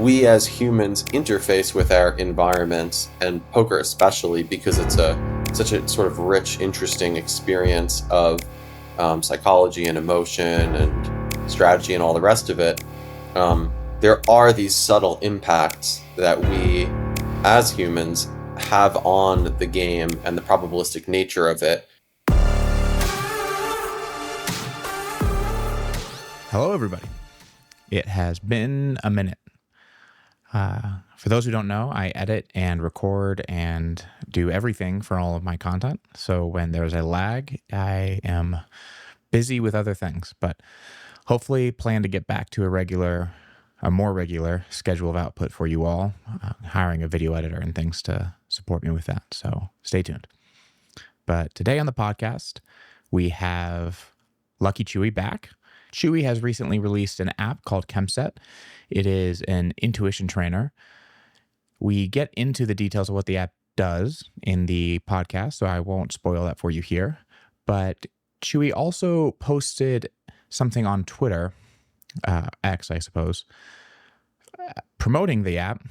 we as humans interface with our environment, and poker especially, because it's such a sort of rich, interesting experience of psychology and emotion and strategy and all the rest of it. There are these subtle impacts that we as humans have on the game and the probabilistic nature of it. Hello, everybody. It has been a minute. For those who don't know, I edit and record and do everything for all of my content. So when there's a lag, I am busy with other things, but hopefully plan to get back to a more regular schedule of output for you all, hiring a video editor and things to support me with that. So stay tuned. But today on the podcast, we have Lucky Chewy back. Chewy has recently released an app called Chemset. It is an intuition trainer. We get into the details of what the app does in the podcast, so I won't spoil that for you here. But Chewy also posted something on Twitter, X, I suppose, promoting the app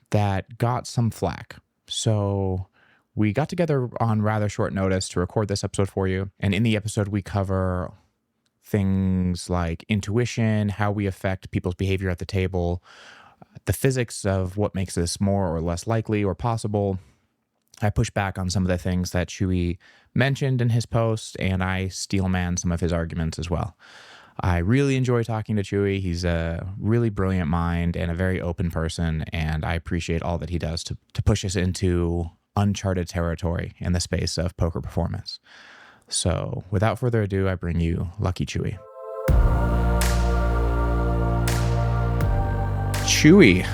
that got some flack. So we got together on rather short notice to record this episode for you. And in the episode, we cover things like intuition, how we affect people's behavior at the table, the physics of what makes this more or less likely or possible. I push back on some of the things that Chewy mentioned in his post, and I steelman some of his arguments as well. I really enjoy talking to Chewy. He's a really brilliant mind and a very open person, and I appreciate all that he does to push us into uncharted territory in the space of poker performance. So without further ado, I bring you Lucky Chewy. Chewy,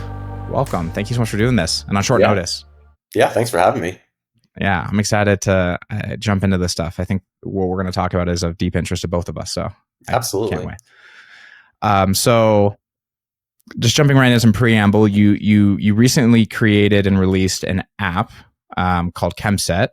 welcome. Thank you so much for doing this and on short notice. Yeah, thanks for having me. Yeah, I'm excited to jump into this stuff. I think what we're going to talk about is of deep interest to both of us. So absolutely. I can't wait. So just jumping right into some preamble, you recently created and released an app called Chemset.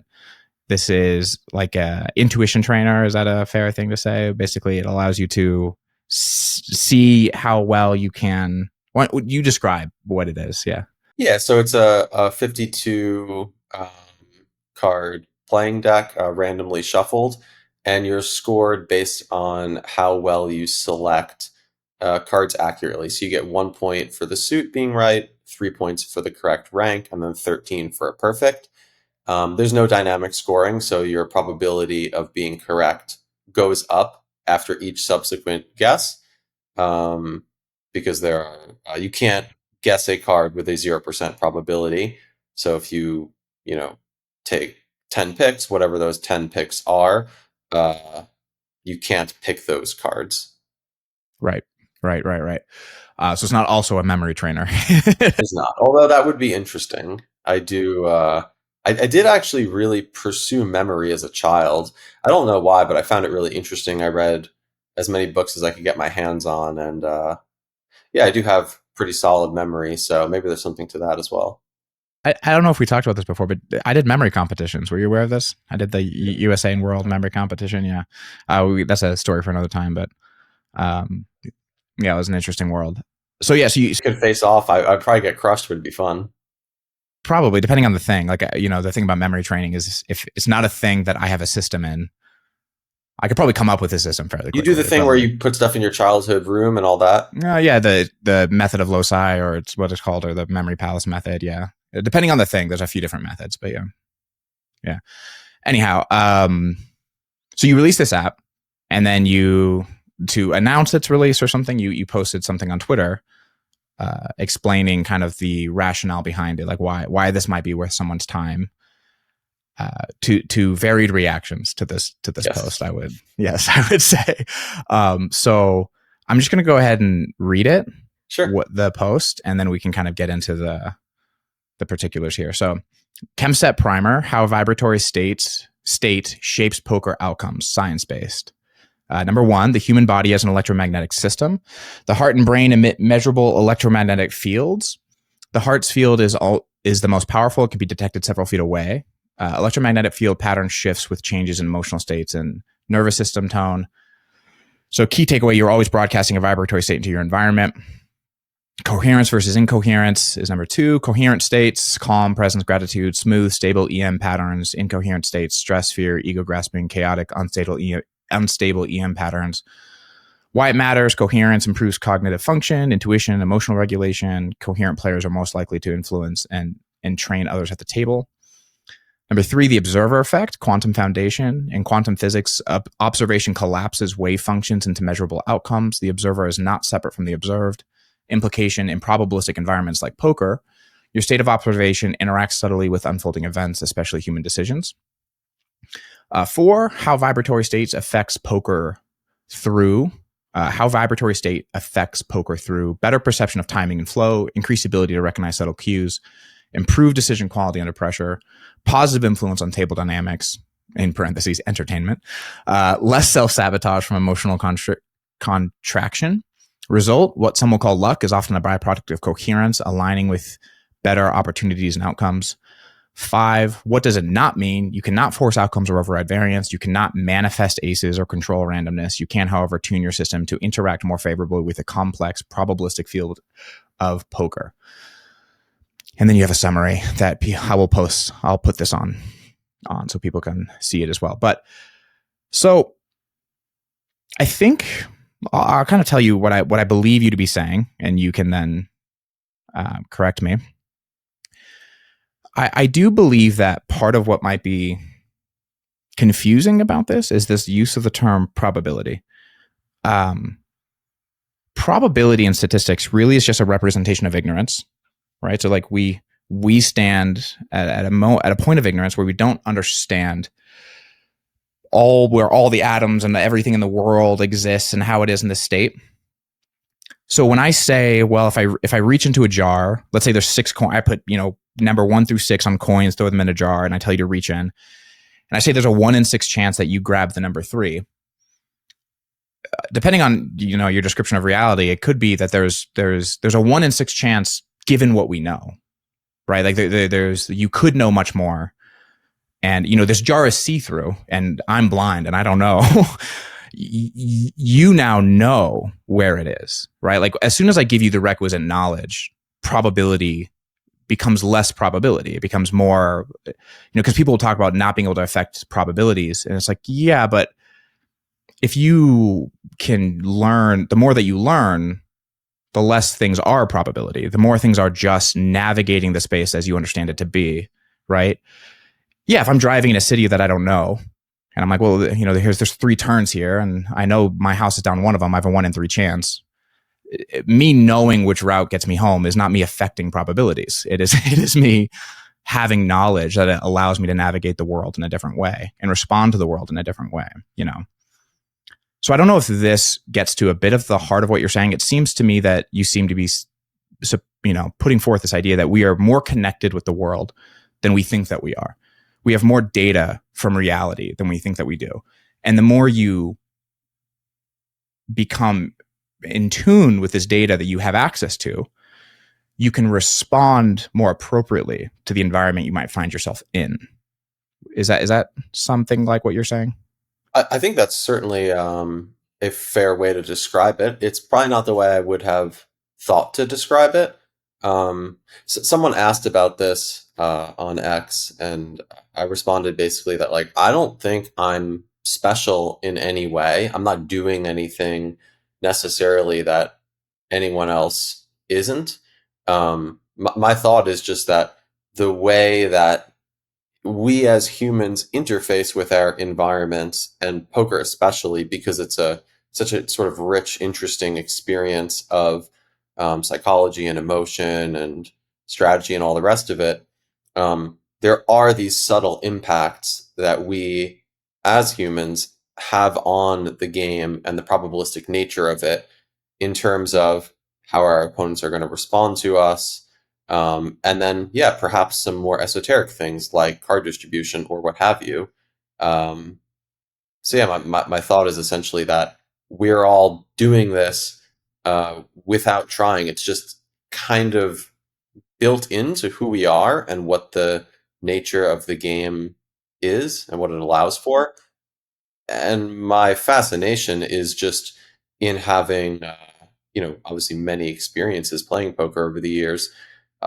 This is like a intuition trainer. Is that a fair thing to say? Basically, it allows you to see how well you can. What would you describe what it is? Yeah. Yeah. So it's a 52 card playing deck, randomly shuffled, and you're scored based on how well you select cards accurately. So you get 1 point for the suit being right, 3 points for the correct rank, and then 13 for a perfect. There's no dynamic scoring, so your probability of being correct goes up after each subsequent guess, because there are you can't guess a card with a 0% probability. So if you take 10 picks, whatever those 10 picks are, you can't pick those cards. Right. So it's not also a memory trainer. It's not, although that would be interesting. I did actually really pursue memory as a child. I don't know why, but I found it really interesting. I read as many books as I could get my hands on, and I do have pretty solid memory, so maybe there's something to that as well. I don't know if we talked about this before, but I did memory competitions. Were you aware of this? I did the USA and World memory competition. Yeah, that's a story for another time, but it was an interesting world. So yeah, so you could face off. I'd probably get crushed, but it'd be fun. Probably, depending on the thing. Like, the thing about memory training is if it's not a thing that I have a system in, I could probably come up with a system fairly quickly. You do the thing where you put stuff in your childhood room and all that? Yeah, the method of loci, or it's what it's called, or the memory palace method, yeah. Depending on the thing, there's a few different methods, but yeah. Anyhow, so you released this app, and then to announce its release or something, you posted something on Twitter explaining kind of the rationale behind it, like why this might be worth someone's time. To varied reactions to this yes. Post, I would say. So I'm just going to go ahead and read it. Sure. What the post, and then we can kind of get into the particulars here. So, Chemset primer: how vibratory-state shapes poker outcomes, science-based. Number 1, the human body as an electromagnetic system. The heart and brain emit measurable electromagnetic fields. The heart's field is the most powerful. It can be detected several feet away. Electromagnetic field pattern shifts with changes in emotional states and nervous system tone. So key takeaway, you're always broadcasting a vibratory state into your environment. Coherence versus incoherence is number 2. Coherent states, calm, presence, gratitude, smooth, stable EM patterns. Incoherent states, stress, fear, ego grasping, chaotic, unstable EM patterns. Why it matters: coherence improves cognitive function, intuition, emotional regulation. Coherent players are most likely to influence and train others at the table. Number 3, the observer effect, quantum foundation. In quantum physics, observation collapses wave functions into measurable outcomes. The observer is not separate from the observed. Implication: in probabilistic environments like poker, your state of observation interacts subtly with unfolding events, especially human decisions. 4, how vibratory states affects poker through. How vibratory state affects poker through better perception of timing and flow, increased ability to recognize subtle cues, improved decision quality under pressure, positive influence on table dynamics, in parentheses, entertainment, less self-sabotage from emotional contraction. Result: what some will call luck is often a byproduct of coherence, aligning with better opportunities and outcomes. 5, what does it not mean? You cannot force outcomes or override variance. You cannot manifest aces or control randomness. You can, however, tune your system to interact more favorably with a complex probabilistic field of poker. And then you have a summary that I will post. I'll put this on so people can see it as well. But so I think I'll kind of tell you what I believe you to be saying, and you can then correct me. I do believe that part of what might be confusing about this is this use of the term probability. Probability in statistics really is just a representation of ignorance, right? So like we stand at a point of ignorance where we don't understand where all the atoms and everything in the world exists and how it is in this state. So when I say, well, if I reach into a jar, let's say there's 6 coins, I put, number 1 through 6 on coins, throw them in a jar, and I tell you to reach in, and I say there's a 1 in 6 chance that you grab the number 3. Depending on your description of reality, it could be that there's a 1 in 6 chance given what we know, right? Like there's you could know much more, and this jar is see-through, and I'm blind and I don't know. You now know where it is, right? Like as soon as I give you the requisite knowledge, probability becomes less probability. It becomes more, because people will talk about not being able to affect probabilities. And it's like, yeah, but if you can learn, the more that you learn, the less things are probability. The more things are just navigating the space as you understand it to be, right? Yeah, if I'm driving in a city that I don't know, and I'm like, well, there's 3 turns here, and I know my house is down one of them. I have a 1 in 3 chance. Me knowing which route gets me home is not me affecting probabilities. It is me having knowledge that it allows me to navigate the world in a different way and respond to the world in a different way. So I don't know if this gets to a bit of the heart of what you're saying. It seems to me that you seem to be, putting forth this idea that we are more connected with the world than we think that we are. We have more data from reality than we think that we do. And the more you become in tune with this data that you have access to, you can respond more appropriately to the environment you might find yourself in. Is that something like what you're saying? I think that's certainly a fair way to describe it. It's probably not the way I would have thought to describe it. Someone asked about this on X, and I responded basically that I don't think I'm special in any way. I'm not doing anything necessarily that anyone else isn't. My thought is just that the way that we as humans interface with our environment, and poker especially, because it's such a sort of rich, interesting experience of psychology and emotion and strategy and all the rest of it. There are these subtle impacts that we as humans have on the game and the probabilistic nature of it, in terms of how our opponents are going to respond to us. And then, yeah, perhaps some more esoteric things like card distribution or what have you. So yeah, my thought is essentially that we're all doing this without trying. It's just kind of built into who we are and what the nature of the game is and what it allows for. And my fascination is just in having obviously many experiences playing poker over the years,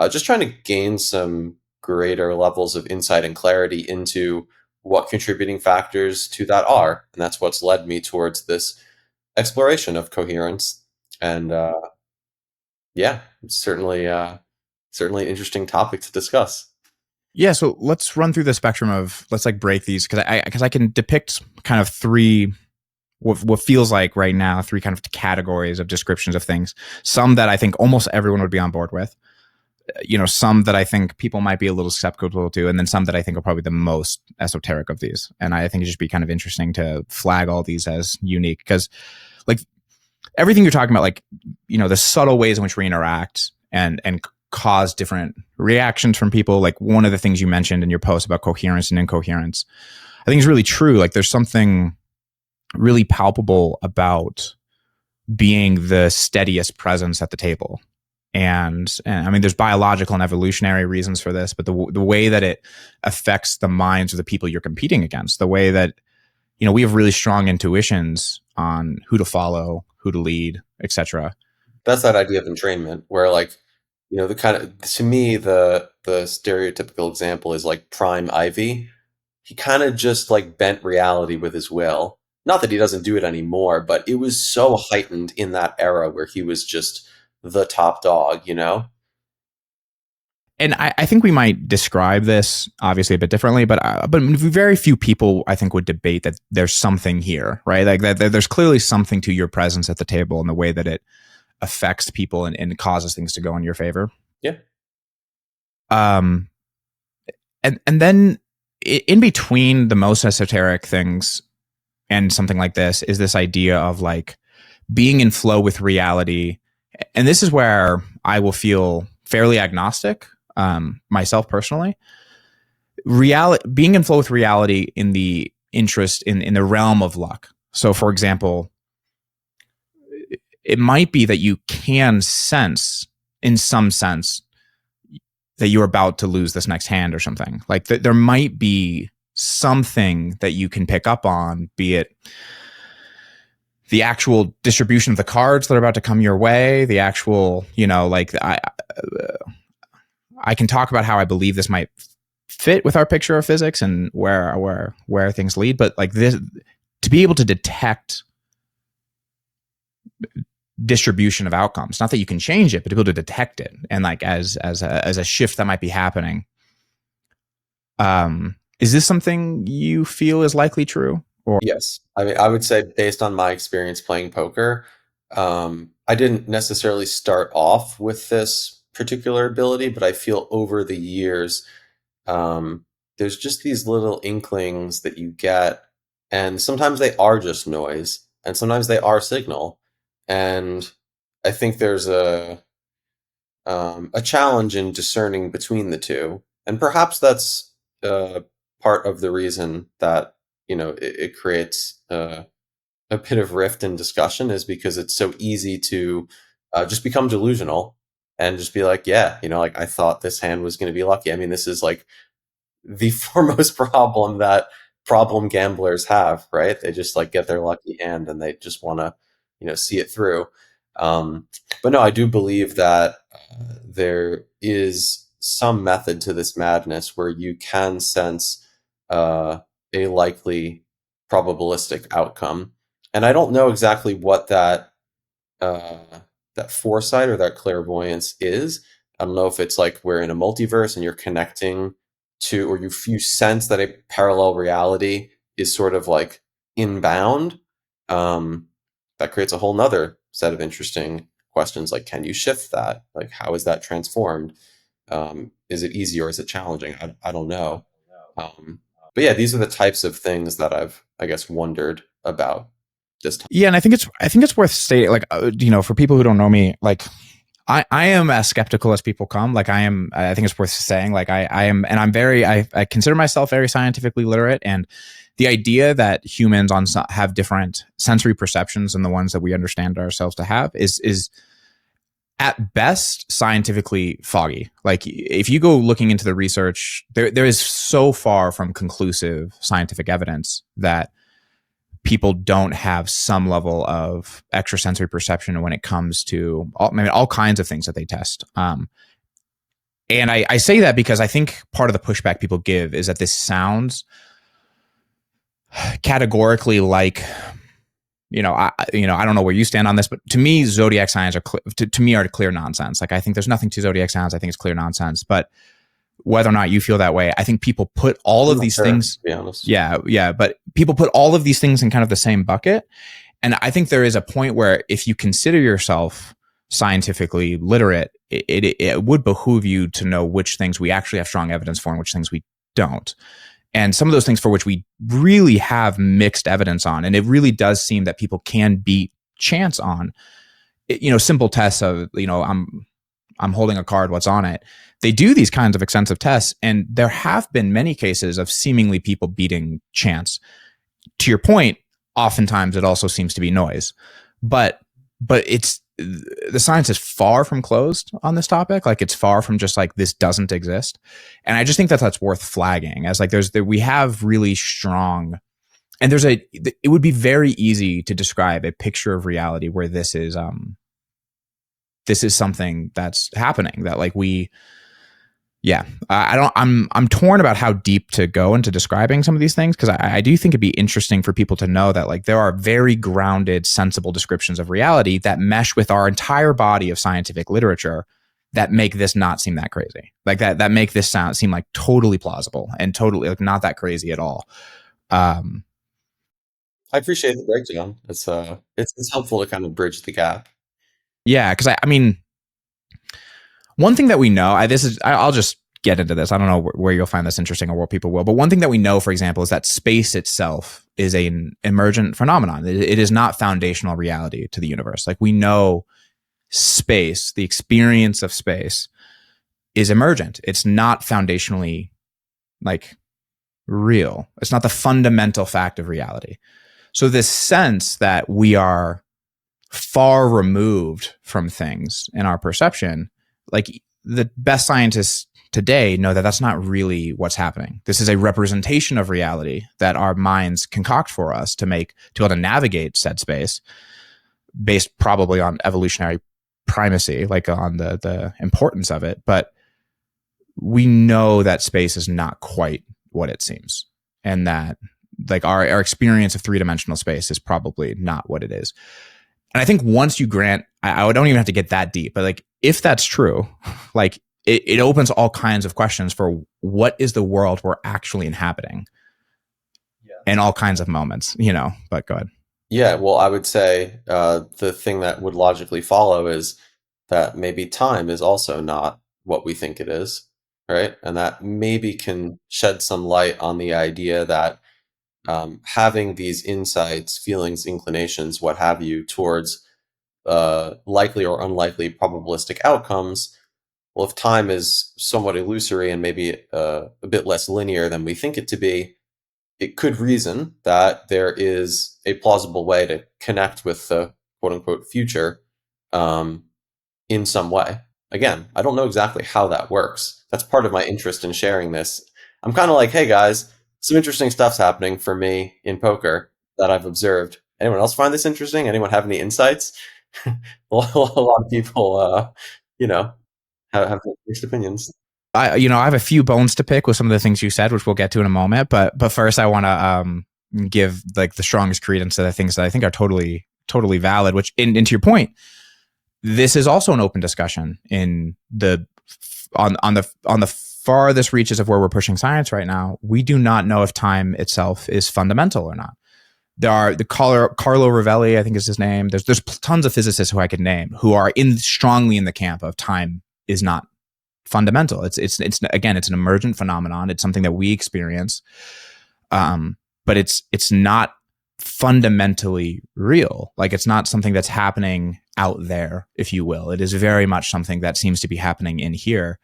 just trying to gain some greater levels of insight and clarity into what contributing factors to that are. And that's what's led me towards this exploration of coherence. And yeah, it's certainly an interesting topic to discuss. Yeah, so let's run through the spectrum of, let's like break these, because I can depict kind of three, what feels like right now, three kind of categories of descriptions of things. Some that I think almost everyone would be on board with, some that I think people might be a little skeptical to, and then some that I think are probably the most esoteric of these. And I think it'd just be kind of interesting to flag all these as unique, because like everything you're talking about, like, the subtle ways in which we interact and cause different reactions from people. Like one of the things you mentioned in your post about coherence and incoherence, I think is really true. Like there's something really palpable about being the steadiest presence at the table. And I mean, there's biological and evolutionary reasons for this, but the way that it affects the minds of the people you're competing against, the way that, we have really strong intuitions on who to follow, who to lead, etc. That's that idea of entrainment, where like, the kind of, to me, the stereotypical example is like Prime Ivy. He kind of just like bent reality with his will. Not that he doesn't do it anymore, but it was so heightened in that era where he was just the top dog. And I think we might describe this obviously a bit differently, but very few people I think would debate that there's something here, right? Like that there's clearly something to your presence at the table and the way that it affects people and causes things to go in your favor. Yeah. And then in between the most esoteric things and something like this is this idea of like being in flow with reality. And this is where I will feel fairly agnostic, myself personally. Being in flow with reality in the interest in the realm of luck. So for example, it might be that you can sense, in some sense, that you're about to lose this next hand or something. Like there might be something that you can pick up on, be it the actual distribution of the cards that are about to come your way, the actual, like I can talk about how I believe this might fit with our picture of physics and where things lead, but like this, to be able to detect distribution of outcomes, not that you can change it, but to be able to detect it, and like as a shift that might be happening. Is this something you feel is likely true? Or Yes. I mean, I would say based on my experience playing poker, I didn't necessarily start off with this particular ability, but I feel over the years, there's just these little inklings that you get, and sometimes they are just noise, and sometimes they are signal. And I think there's a challenge in discerning between the two, and perhaps that's part of the reason that it creates a bit of rift and discussion, is because it's so easy to just become delusional and just be like, yeah, like I thought this hand was going to be lucky. I mean, this is like the foremost problem that problem gamblers have, right? They just like get their lucky hand and they just want to, see it through. But no, I do believe that there is some method to this madness where you can sense a likely probabilistic outcome. And I don't know exactly what uh, that foresight or that clairvoyance is. I don't know if it's like we're in a multiverse and you're connecting to, or you sense that a parallel reality is sort of like inbound. That creates a whole nother set of interesting questions. Like, can you shift that? Like, how is that transformed? Is it easy or is it challenging? I don't know. Um, but yeah, these are the types of things that I've, I guess, wondered about this time. yeah, and I think it's worth stating, like, for people who don't know me, like I am as skeptical as people come. Like I think it's worth saying, like I am, and I consider myself very scientifically literate, and the idea that humans have different sensory perceptions than the ones that we understand ourselves to have is at best scientifically foggy. Like if you go looking into the research, there is so far from conclusive scientific evidence that people don't have some level of extrasensory perception when it comes to all kinds of things that they test. And I say that because I think part of the pushback people give is that this sounds categorically like, I don't know where you stand on this, but to me, zodiac signs are to me are clear nonsense. Like, I think there's nothing to zodiac signs. I think it's clear nonsense. But whether or not you feel that way, I think people put all of these things. To be honest. Yeah. But people put all of these things in kind of the same bucket. And I think there is a point where if you consider yourself scientifically literate, it would behoove you to know which things we actually have strong evidence for and which things we don't. And some of those things for which we really have mixed evidence on, and it really does seem that people can beat chance on, simple tests of, I'm holding a card, what's on it. They do these kinds of extensive tests, and there have been many cases of seemingly people beating chance. To your point, oftentimes it also seems to be noise, but the science is far from closed on this topic. Like, it's far from just like, this doesn't exist. And I just think that that's worth flagging as like, we have really strong, and it would be very easy to describe a picture of reality where this is something that's happening that like I'm torn about how deep to go into describing some of these things, because I do think it'd be interesting for people to know that like there are very grounded, sensible descriptions of reality that mesh with our entire body of scientific literature that make this not seem that crazy. Like that make this seem like totally plausible and totally like not that crazy at all. I appreciate the breakdown. It's helpful to kind of bridge the gap. Yeah, because I mean, one thing that we know, I'll just get into this. I don't know where you'll find this interesting or where people will, but one thing that we know, for example, is that space itself is an emergent phenomenon. It is not foundational reality to the universe. Like, we know space, the experience of space, is emergent. It's not foundationally like real. It's not the fundamental fact of reality. So this sense that we are far removed from things in our perception, like the best scientists today know that that's not really what's happening. This is a representation of reality that our minds concoct for us to be able to navigate said space, based probably on evolutionary primacy, like on the importance of it. But we know that space is not quite what it seems, and that like our experience of three-dimensional space is probably not what it is. And I think once you grant, I don't even have to get that deep, but like, if that's true, like it opens all kinds of questions for what is the world we're actually inhabiting in all kinds of moments, but go ahead. Yeah, well, I would say the thing that would logically follow is that maybe time is also not what we think it is, right? And that maybe can shed some light on the idea that having these insights, feelings, inclinations, what have you, towards likely or unlikely probabilistic outcomes, well, if time is somewhat illusory and maybe a bit less linear than we think it to be, it could reason that there is a plausible way to connect with the quote-unquote future in some way. Again, I don't know exactly how that works. That's part of my interest in sharing this. I'm kind of like, hey guys, some interesting stuff's happening for me in poker that I've observed. Anyone else find this interesting? Anyone have any insights? A lot of people, have mixed opinions. I have a few bones to pick with some of the things you said, which we'll get to in a moment. But first, I want to give like the strongest credence to the things that I think are totally valid. Which, and to your point, this is also an open discussion on the farthest reaches of where we're pushing science right now. We do not know if time itself is fundamental or not. There are Carlo Rovelli, I think is his name. There's tons of physicists who I could name who are strongly in the camp of time is not fundamental. It's again, it's an emergent phenomenon. It's something that we experience, but it's not fundamentally real. Like, it's not something that's happening out there, if you will. It is very much something that seems to be happening in here,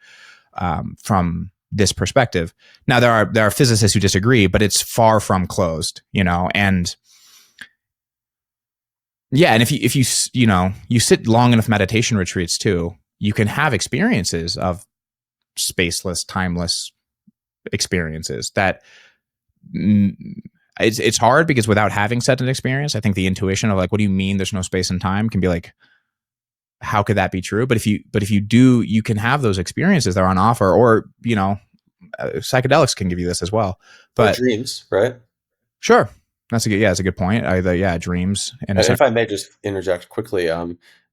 from this perspective. Now, there are physicists who disagree, but it's far from closed, and yeah, and if you sit long enough meditation retreats too, you can have experiences of spaceless, timeless experiences that it's hard because without having such an experience, I think the intuition of like, what do you mean there's no space and time can be like, how could that be true? But if you do, you can have those experiences that are on offer, or psychedelics can give you this as well. Or But dreams, right? sure, that's a good point. Either dreams in a And sense. if I may just interject quickly,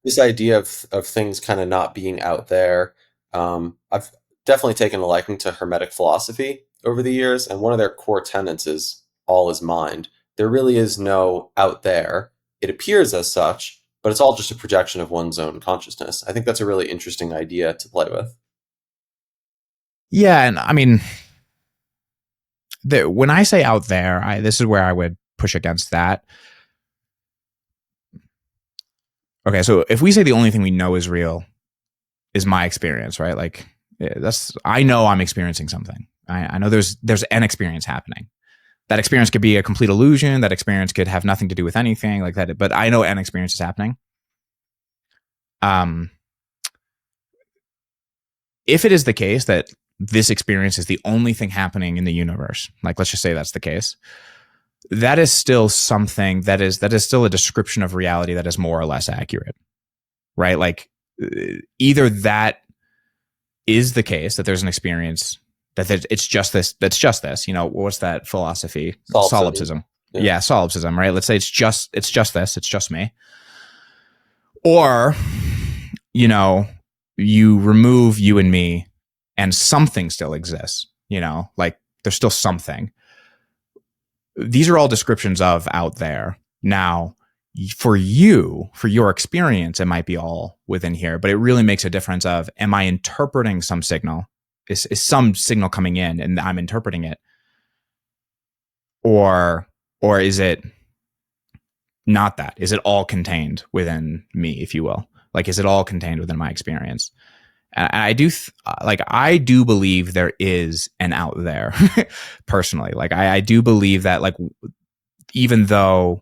this idea of things kind of not being out there, I've definitely taken a liking to Hermetic philosophy over the years, and one of their core tenets is all is mind. There really is no out there. It appears as such, but it's all just a projection of one's own consciousness. I think that's a really interesting idea to play with. Yeah, and I mean, when I say out there, this is where I would push against that. Okay, so if we say the only thing we know is real is my experience, right? Like I know I'm experiencing something. I know there's an experience happening. That experience could be a complete illusion. That experience could have nothing to do with anything like that. But I know an experience is happening. If it is the case that this experience is the only thing happening in the universe, like let's just say that's the case, that is still something that is still a description of reality that is more or less accurate, right? Like either that is the case that there's an experience that it's just this, that's just this, what's that philosophy? Solipsism. Yeah, solipsism, right? Let's say it's just this, it's just me. Or, you remove you and me and something still exists, like there's still something. These are all descriptions of out there. Now, for your experience, it might be all within here, but it really makes a difference of, am I interpreting some signal? Is some signal coming in and I'm interpreting it? Or is it not that? Is it all contained within me, if you will? Like, is it all contained within my experience? And I do believe there is an out there personally. Like I do believe that, like, even though,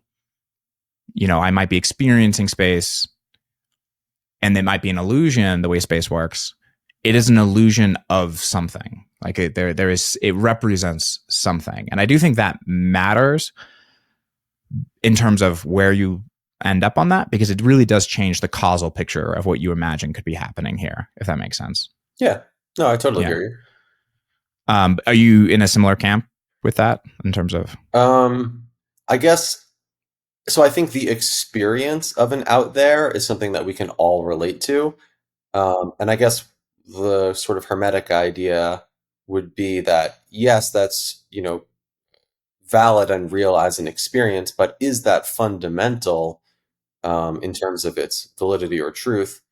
I might be experiencing space and it might be an illusion, the way space works, it is an illusion of something. Like it represents something. And I do think that matters in terms of where you end up on that, because it really does change the causal picture of what you imagine could be happening here, if that makes sense. Yeah. No, I totally hear you. Are you in a similar camp with that in terms of? I guess so. I think the experience of an out there is something that we can all relate to. And I guess the sort of hermetic idea would be that, yes, that's, valid and real as an experience, but is that fundamental in terms of its validity or truth?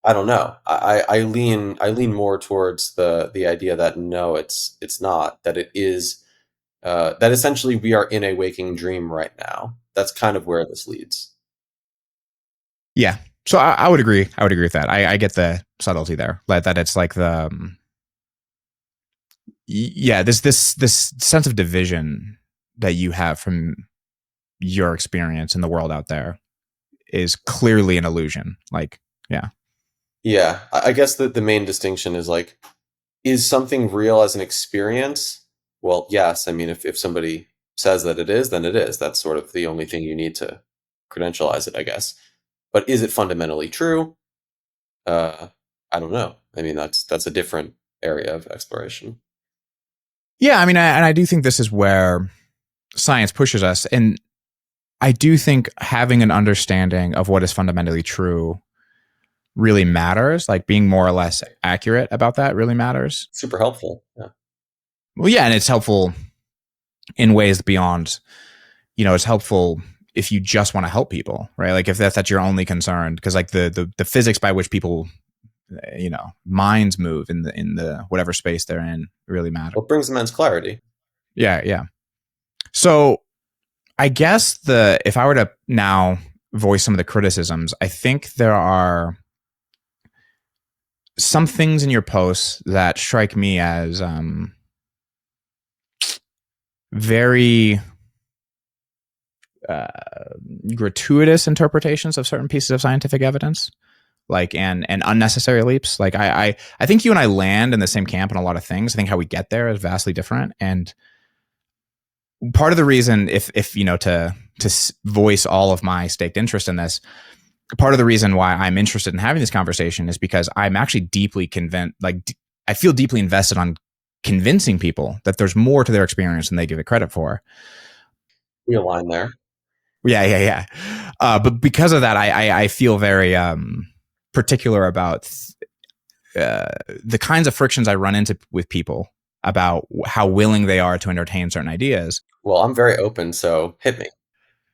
I don't know. I lean more towards the idea that no, it's not, that it is that essentially we are in a waking dream right now. That's kind of where this leads. Yeah. So I would agree. I would agree with that. I get the subtlety there, like that it's like the this sense of division that you have from your experience in the world out there is clearly an illusion. Like, yeah. Yeah, I guess that the main distinction is like, is something real as an experience? Well, yes. I mean, if somebody says that it is, then it is. That's sort of the only thing you need to credentialize it, I guess. But is it fundamentally true? I don't know. I mean, that's a different area of exploration. Yeah, I mean, and I do think this is where science pushes us. And I do think having an understanding of what is fundamentally true really matters. Like being more or less accurate about that really matters. Super helpful. Yeah. Well, yeah, and it's helpful in ways beyond, it's helpful if you just want to help people, right? Like if that's your only concern, because like the physics by which people, minds move in the whatever space they're in really matter. What brings immense clarity. Yeah. So I guess if I were to now voice some of the criticisms, I think there are some things in your posts that strike me as very gratuitous interpretations of certain pieces of scientific evidence, like and unnecessary leaps. Like I think you and I land in the same camp in a lot of things. I think how we get there is vastly different, and part of the reason, if to voice all of my staked interest in this, part of the reason why I'm interested in having this conversation is because I'm actually deeply convinced, like I feel deeply invested on convincing people that there's more to their experience than they give it credit for. We align there. Yeah. But because of that, I feel very particular about the kinds of frictions I run into with people about how willing they are to entertain certain ideas. Well, I'm very open, so hit me.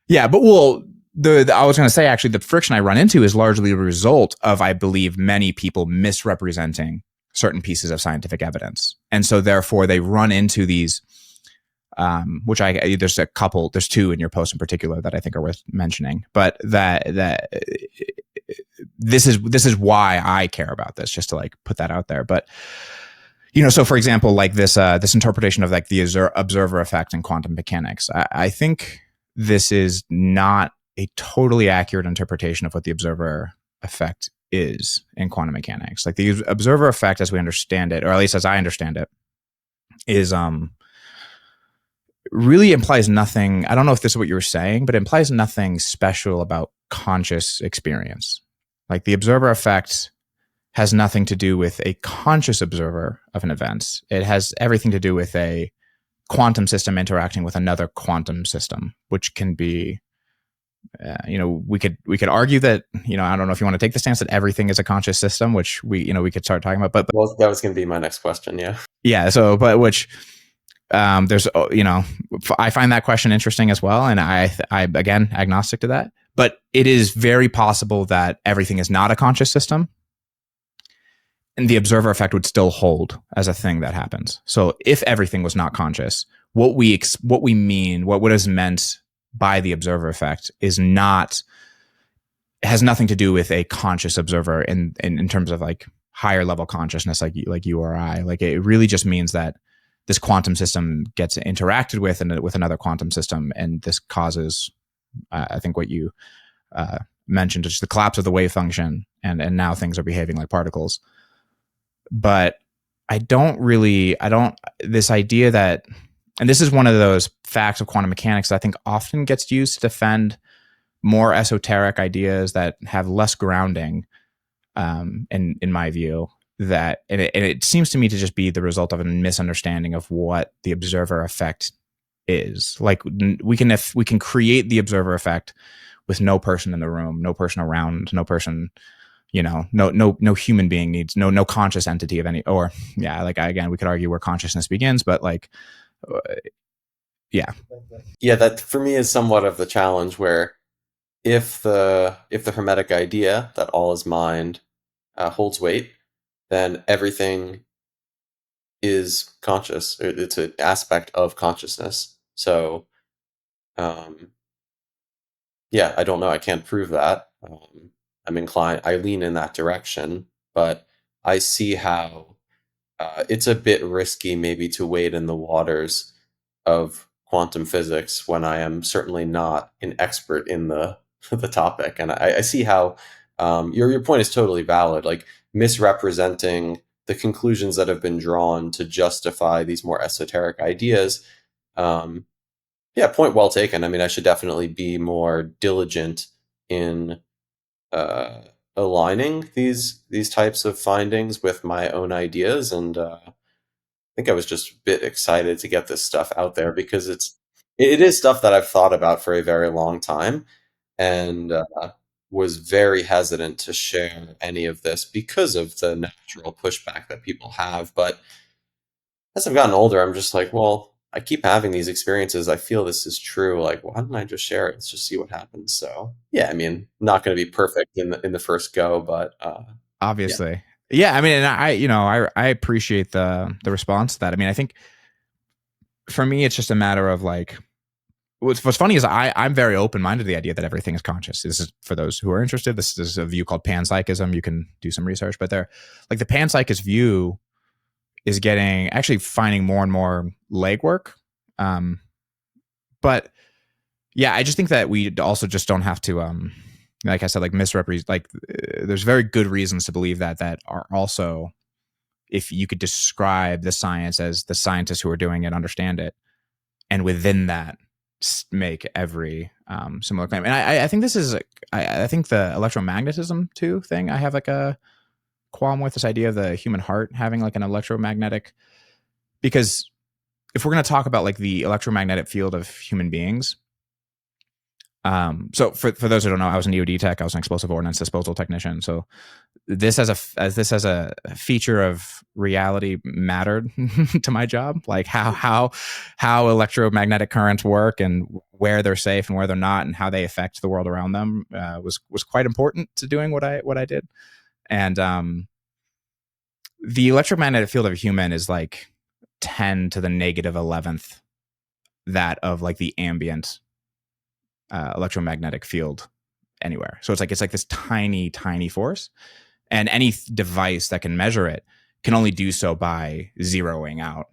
Yeah, but I was going to say actually the friction I run into is largely a result of, I believe, many people misrepresenting certain pieces of scientific evidence, and so therefore they run into these. There's two in your post in particular that I think are worth mentioning, but that this is why I care about this, just to like put that out there. But so for example, like this interpretation of like the observer effect in quantum mechanics, I think this is not a totally accurate interpretation of what the observer effect is in quantum mechanics. Like the observer effect, as we understand it, or at least as I understand it, is really implies nothing. I don't know if this is what you were saying, but it implies nothing special about conscious experience. Like the observer effect has nothing to do with a conscious observer of an event. It has everything to do with a quantum system interacting with another quantum system, which can be, we could argue that, I don't know if you want to take the stance that everything is a conscious system, which we could start talking about. But Well, that was going to be my next question. Yeah. yeah. So, but which there's, I find that question interesting as well, and I again agnostic to that. But it is very possible that everything is not a conscious system, and the observer effect would still hold as a thing that happens. So if everything was not conscious, what is meant by the observer effect has nothing to do with a conscious observer in terms of like higher level consciousness, like you or I. Like it really just means that this quantum system gets interacted with and with another quantum system, and this causes, I think, what you mentioned, just the collapse of the wave function, and now things are behaving like particles. But this idea that, and this is one of those facts of quantum mechanics that I think often gets used to defend more esoteric ideas that have less grounding, in my view, that, and it seems to me to just be the result of a misunderstanding of what the observer effect is. Like we can create the observer effect with no person in the room, no person around, no person, no human being needs, no conscious entity of any, or yeah, like again, we could argue where consciousness begins, but like, yeah. That for me is somewhat of the challenge, where if the hermetic idea that all is mind holds weight, then everything is conscious. It's an aspect of consciousness. So, I don't know. I can't prove that. I'm inclined. I lean in that direction, but I see how it's a bit risky, maybe, to wade in the waters of quantum physics when I am certainly not an expert in the the topic. And I see how your point is totally valid. Like misrepresenting the conclusions that have been drawn to justify these more esoteric ideas. Point well taken. I mean, I should definitely be more diligent in aligning these types of findings with my own ideas, and I think I was just a bit excited to get this stuff out there, because it is stuff that I've thought about for a very long time, and was very hesitant to share any of this because of the natural pushback that people have. But as I've gotten older, I'm just like, well, I keep having these experiences. I feel this is true. Like, why don't I just share it? Let's just see what happens. So, I mean, not going to be perfect in the first go, but obviously, yeah. I mean, and I appreciate the response to that. I mean, I think for me, it's just a matter of like, what's funny is I'm very open-minded to the idea that everything is conscious. This is for those who are interested. This is a view called panpsychism. You can do some research, but like the panpsychist view is actually finding more and more legwork. But yeah, I just think that we also just don't have to, like I said, like misrepresent, like there's very good reasons to believe that are also, if you could describe the science as the scientists who are doing it understand it, and within that make every similar claim. And I think this is I think the electromagnetism too thing, I have like a qualm with this idea of the human heart having like an electromagnetic, because if we're going to talk about like the electromagnetic field of human beings, so for those who don't know, I was an EOD tech. I was an explosive ordnance disposal technician. So this as a feature of reality mattered to my job, like how electromagnetic currents work and where they're safe and where they're not, and how they affect the world around them, was quite important to doing what I did. And the electromagnetic field of a human is like 10 to the negative 11th that of like the ambient electromagnetic field anywhere. So it's like this tiny force, and any device that can measure it can only do so by zeroing out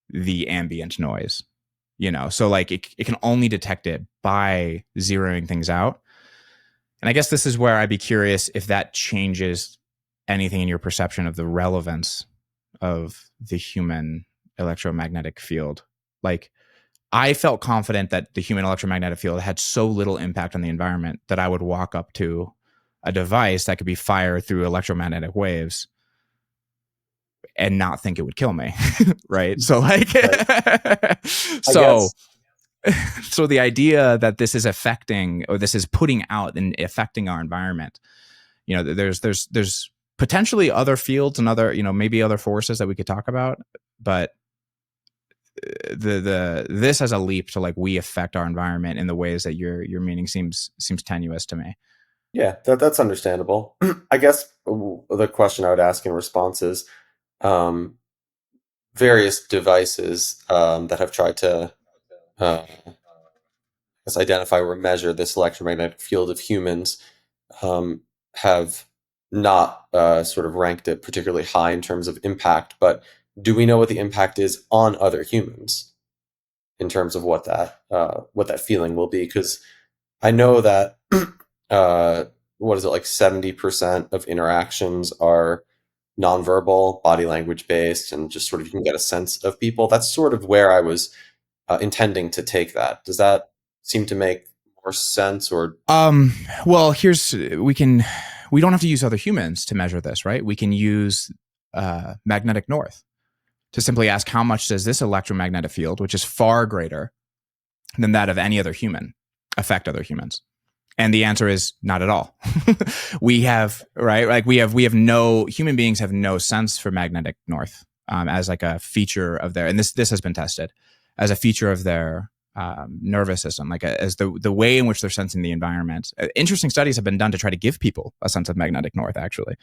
the ambient noise, so like it can only detect it by zeroing things out. And I guess this is where I'd be curious if that changes anything in your perception of the relevance of the human electromagnetic field. Like, I felt confident that the human electromagnetic field had so little impact on the environment that I would walk up to a device that could be fired through electromagnetic waves and not think it would kill me. Right. So like, right. So the idea that this is affecting, or this is putting out and affecting our environment, there's potentially other fields and other, maybe other forces that we could talk about, but this as a leap to like we affect our environment in the ways that your meaning seems tenuous to me. Yeah, that's understandable. I guess the question I would ask in response is, various devices that have tried to identify or measure this electromagnetic field of humans have not sort of ranked it particularly high in terms of impact, but do we know what the impact is on other humans in terms of what that feeling will be? Because I know that what is it, like 70% of interactions are nonverbal, body language based, and just sort of you can get a sense of people. That's sort of where I was intending to take that. Does that seem to make more sense? Or well, we don't have to use other humans to measure this, right? We can use magnetic north to simply ask how much does this electromagnetic field, which is far greater than that of any other human, affect other humans? And the answer is not at all. We have, right? Like we have human beings have no sense for magnetic north as like a feature of their, and this has been tested as a feature of their nervous system, like as the way in which they're sensing the environment. Interesting studies have been done to try to give people a sense of magnetic north, actually.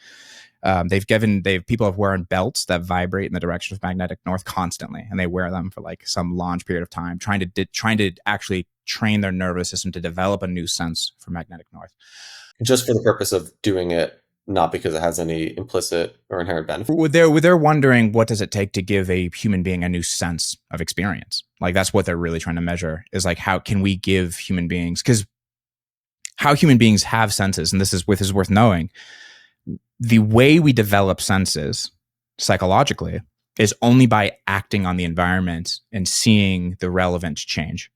People have wearing belts that vibrate in the direction of magnetic north constantly, and they wear them for like some long period of time, trying to actually train their nervous system to develop a new sense for magnetic north. Just for the purpose of doing it, not because it has any implicit or inherent benefit. They're wondering, what does it take to give a human being a new sense of experience? Like that's what they're really trying to measure, is like, how can we give human beings, because how human beings have senses, and this is worth knowing. The way we develop senses psychologically is only by acting on the environment and seeing the relevant change.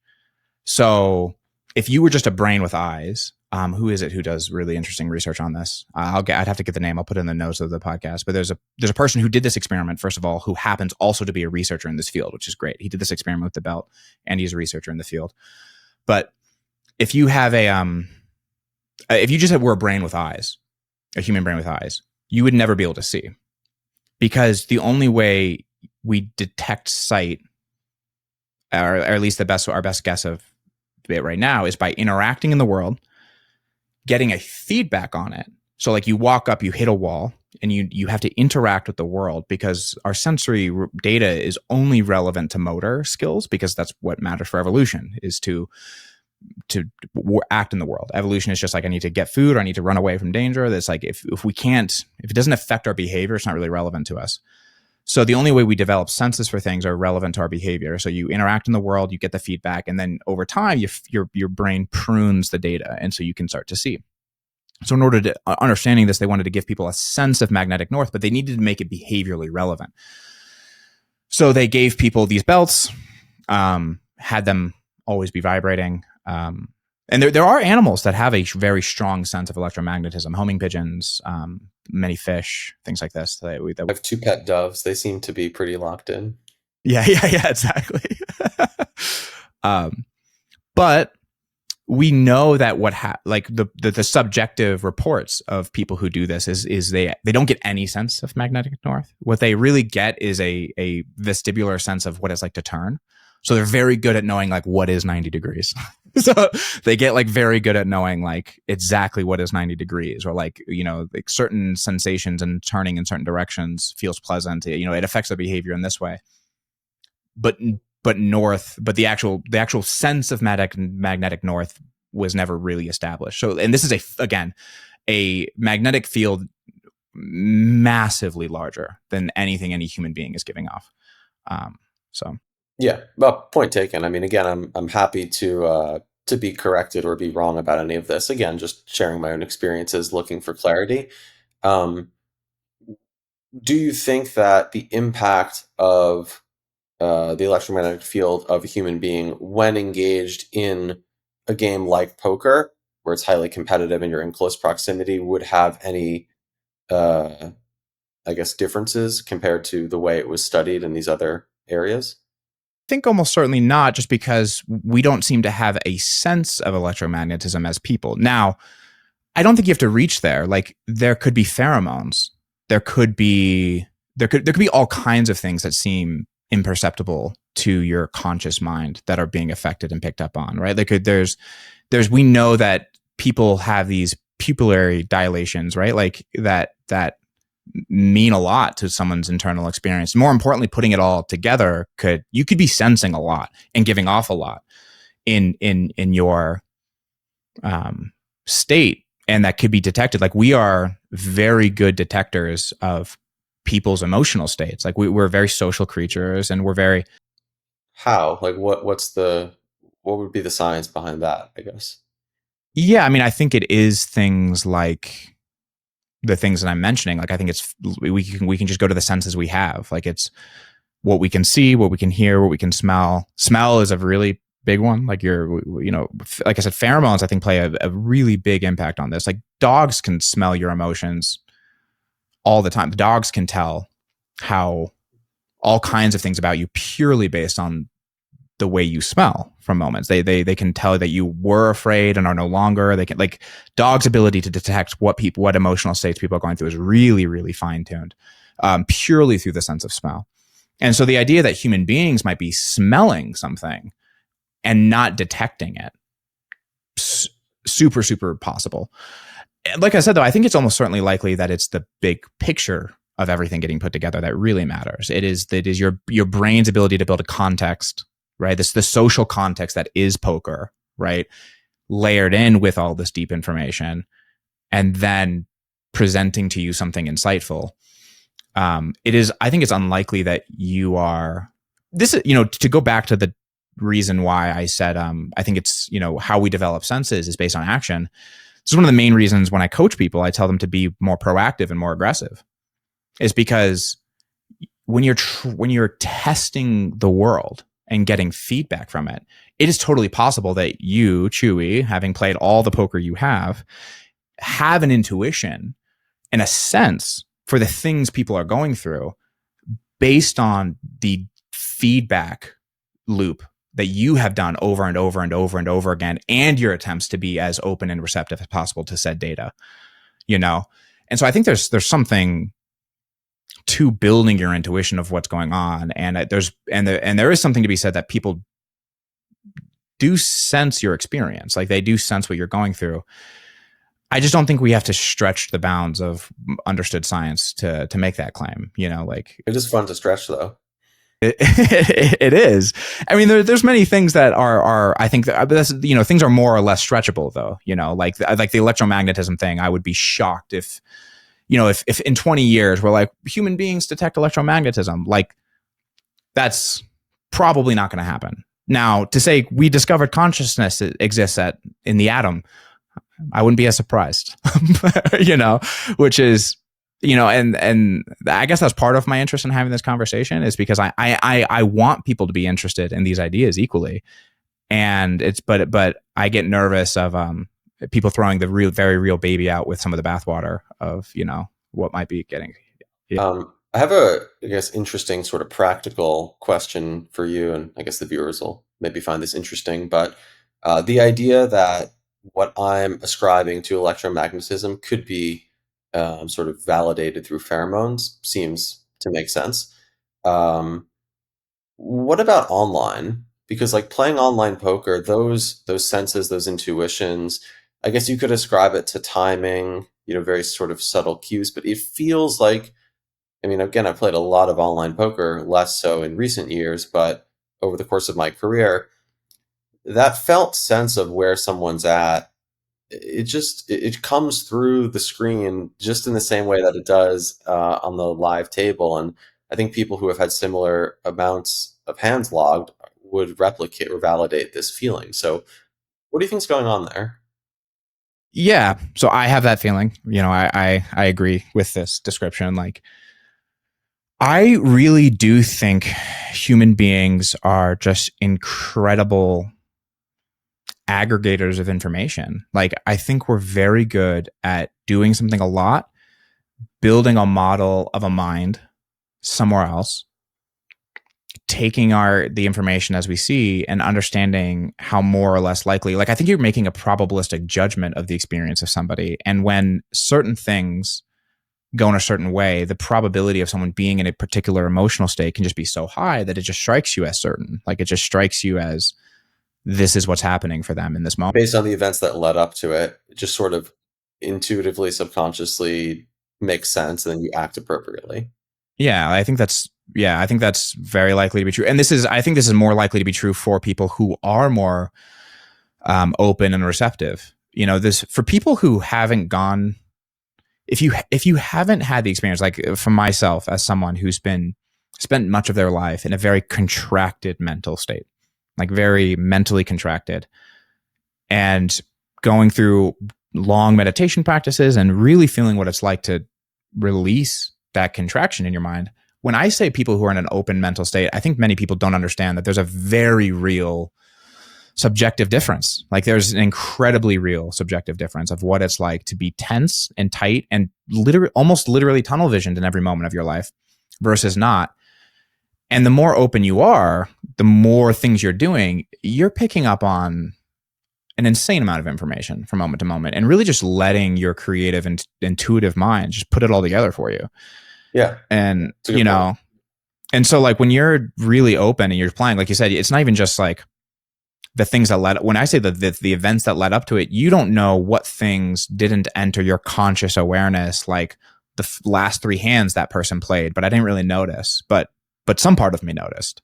So if you were just a brain with eyes, who is it who does really interesting research on this? I'd have to get the name. I'll put it in the notes of the podcast. But there's a person who did this experiment, first of all, who happens also to be a researcher in this field, which is great. He did this experiment with the belt, and he's a researcher in the field. But if you have if you just were a brain with eyes, a human brain with eyes, you would never be able to see, because the only way we detect sight, or at least our best guess of it right now, is by interacting in the world, getting a feedback on it. So like you walk up, you hit a wall, and you have to interact with the world, because our sensory data is only relevant to motor skills, because that's what matters for evolution, is to act in the world. Evolution is just like, I need to get food, or I need to run away from danger. That's like, if it doesn't affect our behavior, it's not really relevant to us. So the only way we develop senses for things are relevant to our behavior. So you interact in the world, you get the feedback, and then over time, your brain prunes the data, and so you can start to see. So in order to understanding this, they wanted to give people a sense of magnetic north, but they needed to make it behaviorally relevant. So they gave people these belts. had them always be vibrating. And there are animals that have a very strong sense of electromagnetism, homing pigeons, many fish, things like this. I have two pet doves. They seem to be pretty locked in. Yeah, exactly. But we know that like the subjective reports of people who do this is they don't get any sense of magnetic north. What they really get is a vestibular sense of what it's like to turn. So they're very good at knowing like what is 90 degrees. So they get like very good at knowing like exactly what is 90 degrees, or like, you know, like certain sensations and turning in certain directions feels pleasant. You know, it affects their behavior in this way. But the actual sense of magnetic north was never really established. So, and this is again a magnetic field massively larger than anything any human being is giving off. So yeah, well, point taken. I mean, again, I'm happy to be corrected or be wrong about any of this. Again, just sharing my own experiences, looking for clarity. Do you think that the impact of the electromagnetic field of a human being when engaged in a game like poker, where it's highly competitive and you're in close proximity, would have any, I guess, differences compared to the way it was studied in these other areas? I think almost certainly not, just because we don't seem to have a sense of electromagnetism as people. Now, I don't think you have to reach there. Like, there could be pheromones. There could be all kinds of things that seem imperceptible to your conscious mind that are being affected and picked up on, right? Like we know that people have these pupillary dilations, right? Like that mean a lot to someone's internal experience. More importantly, putting it all together, you could be sensing a lot and giving off a lot in your state, and that could be detected. Like, we are very good detectors of people's emotional states. Like, we're very social creatures, and we're very. How? Like, what would be the science behind that, I guess? Yeah, I mean, I think it is things like the things that I'm mentioning. Like, I think we can just go to the senses we have. Like, it's what we can see, what we can hear, what we can smell. Smell is a really big one. Like, like I said, pheromones, I think, play a really big impact on this. Like, dogs can smell your emotions all the time. The dogs can tell how all kinds of things about you purely based on the way you smell from moments. They can tell that you were afraid and are no longer. They can, like, dogs' ability to detect what emotional states people are going through is really, really fine-tuned, purely through the sense of smell. And so the idea that human beings might be smelling something and not detecting it, super, super possible. Like I said, though, I think it's almost certainly likely that it's the big picture of everything getting put together that really matters. It is your brain's ability to build a context, right? The social context that is poker, right? Layered in with all this deep information, and then presenting to you something insightful. I think it's unlikely that you are, this is, to go back to the reason why I said, I think it's, how we develop senses is based on action. This is one of the main reasons when I coach people, I tell them to be more proactive and more aggressive, is because when you're testing the world and getting feedback from it, it is totally possible that you, Chewy, having played all the poker you have an intuition and a sense for the things people are going through based on the feedback loop that you have done over and over and over and over again, and your attempts to be as open and receptive as possible to said data, And so I think there's something to building your intuition of what's going on, and there is something to be said that people do sense your experience, like they do sense what you're going through. I just don't think we have to stretch the bounds of understood science to make that claim. Like, It's just fun to stretch, though. It is. I mean, there's many things that are I think that things are more or less stretchable, though. Like the electromagnetism thing. I would be shocked if in 20 years we're like, human beings detect electromagnetism. Like, that's probably not going to happen. Now, to say we discovered consciousness exists in the atom, I wouldn't be as surprised. Which is and I guess that's part of my interest in having this conversation, is because I want people to be interested in these ideas equally. And but I get nervous of people throwing the very real baby out with some of the bathwater of, what might be getting. Yeah. I have a, I guess, interesting sort of practical question for you, and I guess the viewers will maybe find this interesting. But the idea that what I'm ascribing to electromagnetism could be sort of validated through pheromones seems to make sense. Um, what about online? Because like playing online poker, those senses, those intuitions, I guess you could ascribe it to timing, very sort of subtle cues, but it feels like, I mean, again, I've played a lot of online poker, less so in recent years, but over the course of my career, that felt sense of where someone's at, it comes through the screen just in the same way that it does on the live table. And I think people who have had similar amounts of hands logged would replicate or validate this feeling. So, what do you think's going on there? Yeah. So I have that feeling. I agree with this description. Like, I really do think human beings are just incredible aggregators of information. Like, I think we're very good at doing something a lot, building a model of a mind somewhere else, taking the information as we see and understanding how more or less likely, like, I think you're making a probabilistic judgment of the experience of somebody. And when certain things go in a certain way, the probability of someone being in a particular emotional state can just be so high that it just strikes you as certain. Like, it just strikes you as this is what's happening for them in this moment. Based on the events that led up to it, it just sort of intuitively, subconsciously makes sense, and then you act appropriately. I think that's very likely to be true. And I think this is more likely to be true for people who are more open and receptive. This, for people who haven't gone, if you haven't had the experience, like for myself, as someone who's spent much of their life in a very contracted mental state, like very mentally contracted, and going through long meditation practices and really feeling what it's like to release that contraction in your mind. When I say people who are in an open mental state, I think many people don't understand that there's a very real subjective difference. Like, there's an incredibly real subjective difference of what it's like to be tense and tight and almost literally tunnel visioned in every moment of your life versus not. And the more open you are, the more things you're doing, you're picking up on an insane amount of information from moment to moment, and really just letting your creative and intuitive mind just put it all together for you. Yeah. And, and so, like, when you're really open and you're playing, like you said, it's not even just like the things that when I say the events that led up to it, you don't know what things didn't enter your conscious awareness, like the last three hands that person played, but I didn't really notice. But some part of me noticed.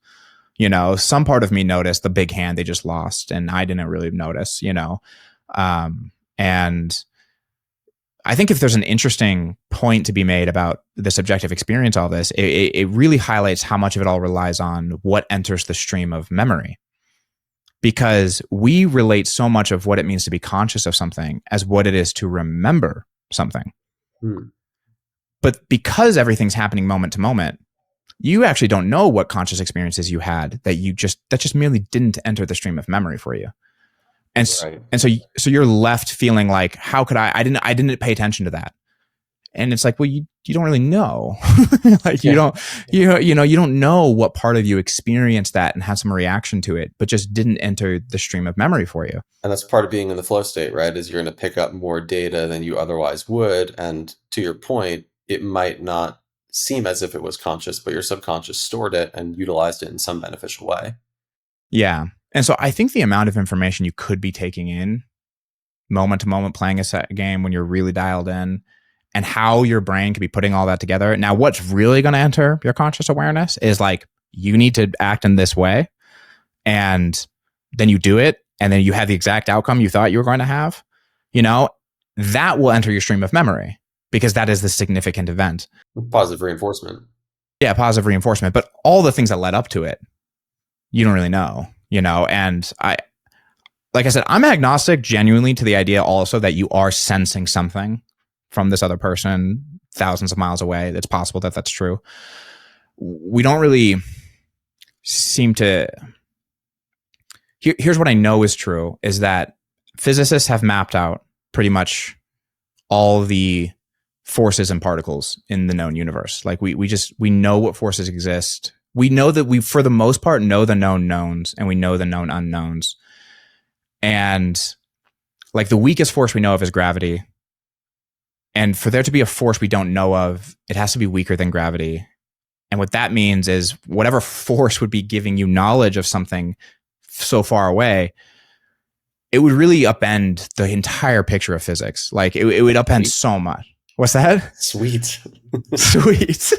Some part of me noticed the big hand they just lost, and I didn't really notice. And I think if there's an interesting point to be made about the subjective experience, all this, it really highlights how much of it all relies on what enters the stream of memory. Because we relate so much of what it means to be conscious of something as what it is to remember something. But because everything's happening moment to moment, you actually don't know what conscious experiences you had that just merely didn't enter the stream of memory for you. And Right. and so you're left feeling like, how could I didn't pay attention to that. And it's like, well, you don't really know. Like, you don't know what part of you experienced that and had some reaction to it, but just didn't enter the stream of memory for you. And that's part of being in the flow state, right? Is you're going to pick up more data than you otherwise would. And to your point, it might not seem as if it was conscious, but your subconscious stored it and utilized it in some beneficial way. Yeah. And so I think the amount of information you could be taking in moment to moment playing a game when you're really dialed in, and how your brain could be putting all that together. Now, what's really going to enter your conscious awareness is like, you need to act in this way. And then you do it. And then you have the exact outcome you thought you were going to have. That will enter your stream of memory, because that is the significant event. Positive reinforcement. Yeah, positive reinforcement. But all the things that led up to it, you don't really know, and like I said, I'm agnostic genuinely to the idea also that you are sensing something from this other person thousands of miles away. It's possible that that's true. We don't really seem to. Here's what I know is true: is that physicists have mapped out pretty much all the forces and particles in the known universe. Like we know what forces exist. We know that we, for the most part, know the known knowns and we know the known unknowns. And like the weakest force we know of is gravity. And for there to be a force we don't know of, it has to be weaker than gravity. And what that means is whatever force would be giving you knowledge of something so far away, it would really upend the entire picture of physics. Like it would upend so much. What's that? Sweet. Sweet.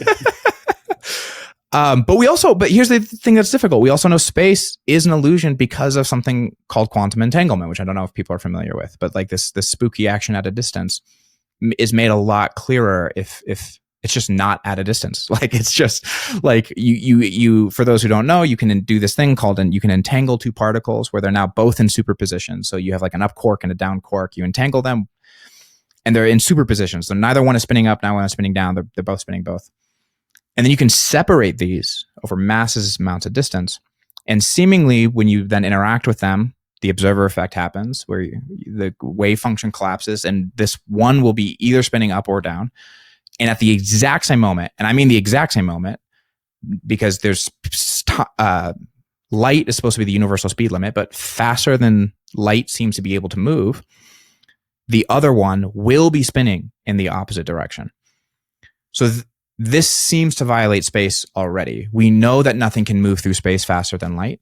But here's the thing that's difficult. We also know space is an illusion because of something called quantum entanglement, which I don't know if people are familiar with, but like this spooky action at a distance is made a lot clearer if it's just not at a distance. Like it's just like you for those who don't know, you can do this thing called, and you can entangle two particles where they're now both in superposition. So you have like an up quark and a down quark. You entangle them and they're in superposition. So neither one is spinning up, neither one is spinning down. They're both spinning both. And then you can separate these over massive amounts of distance. And seemingly when you then interact with them, the observer effect happens where the wave function collapses and this one will be either spinning up or down. And at the exact same moment, and I mean the exact same moment, because there's light is supposed to be the universal speed limit, but faster than light seems to be able to move, the other one will be spinning in the opposite direction. So this seems to violate space already. We know that nothing can move through space faster than light,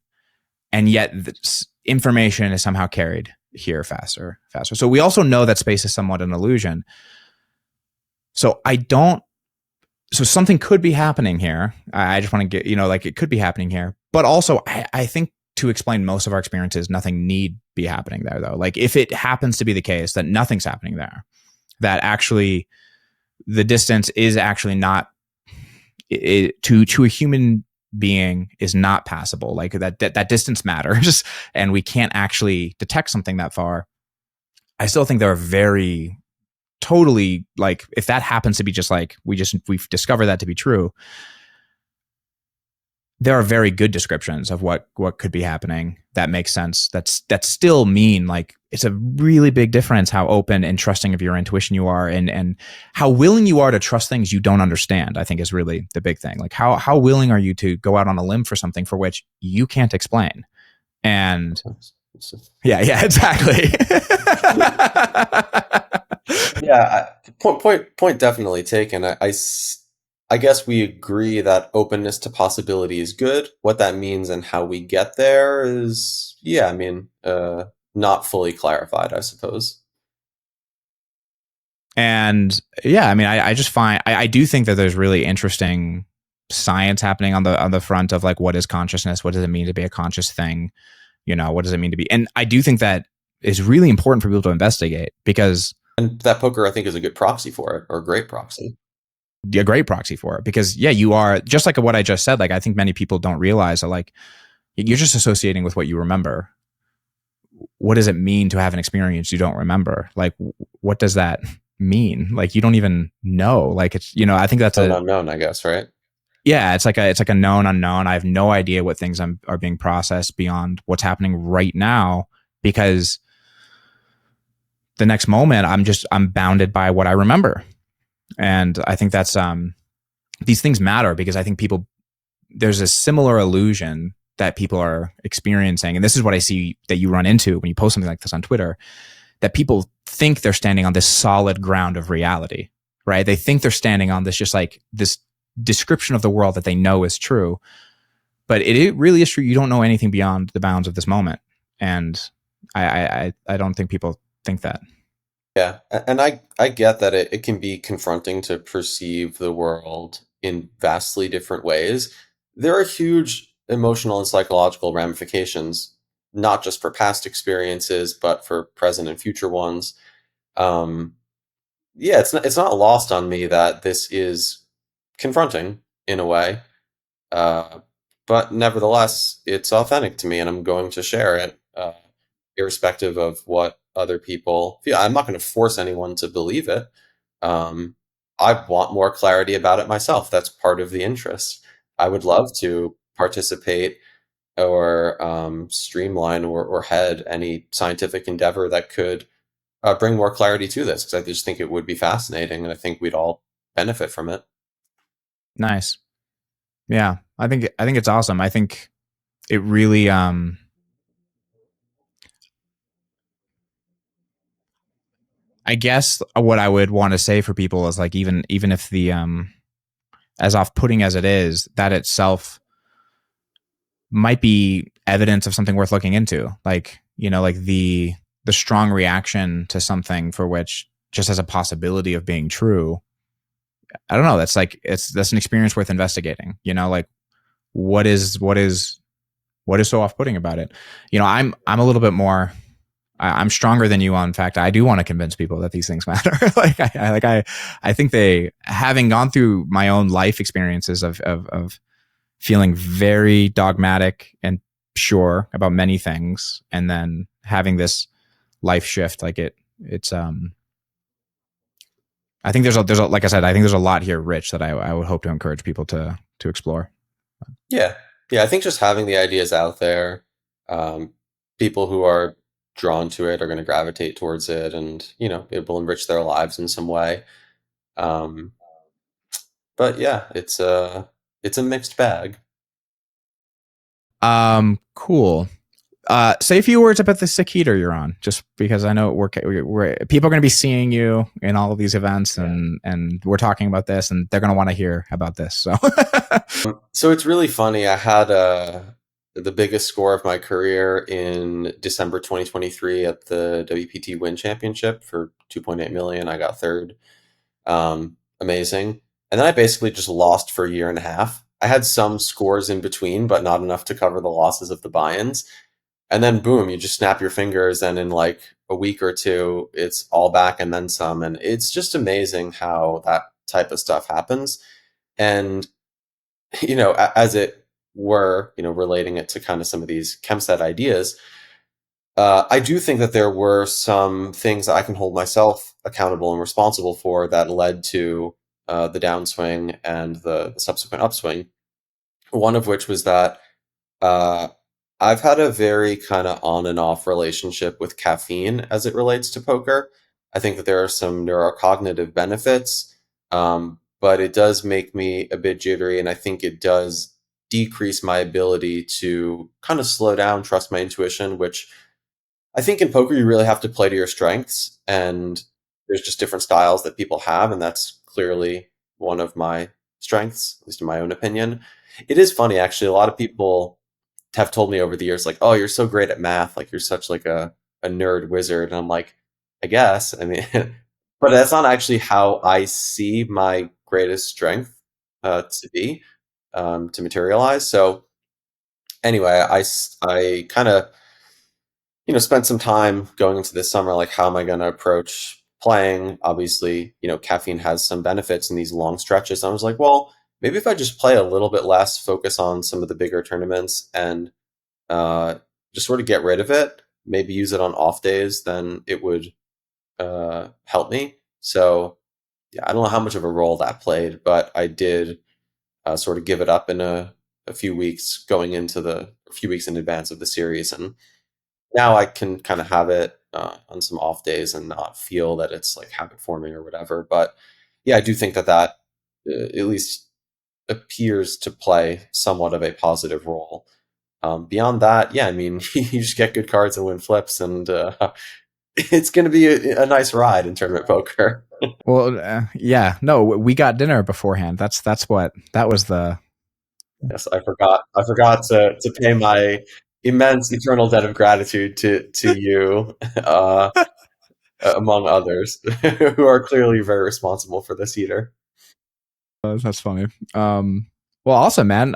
and yet this information is somehow carried here faster. So we also know that space is somewhat an illusion. So something could be happening here. I just want to get, like it could be happening here. But also, I think to explain most of our experiences, nothing need be happening there, though. Like if it happens to be the case that nothing's happening there, that actually the distance is actually not, to a human being is not passable. Like that distance matters and we can't actually detect something that far. I still think there are very totally, like if that happens to be just like we've discovered that to be true, there are very good descriptions of what could be happening that makes sense. That still mean like it's a really big difference how open and trusting of your intuition you are, and how willing you are to trust things you don't understand. I think is really the big thing. Like how willing are you to go out on a limb for something for which you can't explain? And yeah, exactly. Yeah, point definitely taken. I guess we agree that openness to possibility is good. What that means and how we get there is, yeah, I mean, not fully clarified, I suppose. And yeah, I mean, I just find I do think that there's really interesting science happening on the front of like what is consciousness, what does it mean to be a conscious thing, what does it mean to be, and I do think that is really important for people to investigate, because And that poker, I think, is a good proxy for it, or a great proxy. a great proxy for it, because yeah, you are just like what I just said. Like I think many people don't realize that like you're just associating with what you remember. What does it mean to have an experience you don't remember? Like what does that mean? Like you don't even know. Like it's I think that's An unknown, I guess, right? yeah, it's like a known unknown. I have no idea what things are being processed beyond what's happening right now, because the next moment I'm bounded by what I remember. And I think that's these things matter, because I think there's a similar illusion that people are experiencing. And this is what I see that you run into when you post something like this on Twitter, that people think they're standing on this solid ground of reality, right? They think they're standing on this, just like this description of the world that they know is true. But it really is true. You don't know anything beyond the bounds of this moment. And I don't think people think that. Yeah, and I get that it can be confronting to perceive the world in vastly different ways. There are huge emotional and psychological ramifications, not just for past experiences, but for present and future ones. Um, yeah, it's not lost on me that this is confronting in a way, uh, but nevertheless, it's authentic to me, and I'm going to share it. Irrespective of what other people feel. I'm not going to force anyone to believe it. Um, I want more clarity about it myself. That's part of the interest. I would love to participate or streamline or head any scientific endeavor that could bring more clarity to this, because I just think it would be fascinating, and I think we'd all benefit from it. Nice. Yeah, I think it's awesome. I think it really I guess what I would want to say for people is like even if the as off-putting as it is, that itself might be evidence of something worth looking into. Like, you know, like the strong reaction to something for which just has a possibility of being true. I don't know. That's an experience worth investigating. You know, like what is so off-putting about it? You know, I'm a little bit more. I'm stronger than you on fact. I do want to convince people that these things matter. I think they, having gone through my own life experiences of feeling very dogmatic and sure about many things, and then having this life shift, like it's I think there's a like I said, I think there's a lot here, Rich, that I would hope to encourage people to explore. Yeah, yeah. I think just having the ideas out there, um, people who are drawn to it are going to gravitate towards it, and it will enrich their lives in some way. Um, but yeah, it's a mixed bag. Cool. Say a few words about the sick heater you're on, just because I know people are going to be seeing you in all of these events, and we're talking about this, and they're going to want to hear about this. So, So it's really funny. I had the biggest score of my career in December 2023 at the WPT Win Championship for 2.8 million. I got third. Amazing. And then I basically just lost for a year and a half. I had some scores in between, but not enough to cover the losses of the buy-ins. And then boom, you just snap your fingers, and in like a week or two, it's all back and then some. And it's just amazing how that type of stuff happens. And as it were, relating it to kind of some of these Chemset ideas, I do think that there were some things that I can hold myself accountable and responsible for that led to the downswing and the subsequent upswing. One of which was that uh, I've had a very kind of on and off relationship with caffeine as it relates to poker. I think that there are some neurocognitive benefits, but it does make me a bit jittery, and I think it does decrease my ability to kind of slow down, trust my intuition, which I think in poker you really have to play to your strengths, and there's just different styles that people have, and that's clearly one of my strengths, at least in my own opinion. It is funny actually. A lot of people have told me over the years, like, "Oh, you're so great at math. Like, you're such like a nerd wizard." And I'm like, I guess. I mean, but that's not actually how I see my greatest strength to be, to materialize. So anyway, I kind of spent some time going into this summer, like, how am I going to approach playing? Obviously, caffeine has some benefits in these long stretches. I was like, well, maybe if I just play a little bit less, focus on some of the bigger tournaments, and uh, just sort of get rid of it, maybe use it on off days, then it would help me. So, yeah, I don't know how much of a role that played, but I did sort of give it up in a few weeks going into a few weeks in advance of the series. And now I can kind of have it on some off days and not feel that it's like habit forming or whatever. But yeah, I do think that at least appears to play somewhat of a positive role. Beyond that, yeah, I mean, you just get good cards and win flips, and it's going to be a nice ride in tournament poker. well, yeah, no, we got dinner beforehand. That was the Yes, I forgot. I forgot to pay my immense eternal debt of gratitude to you, among others, who are clearly very responsible for this heater. that's funny. Um, well, awesome, man.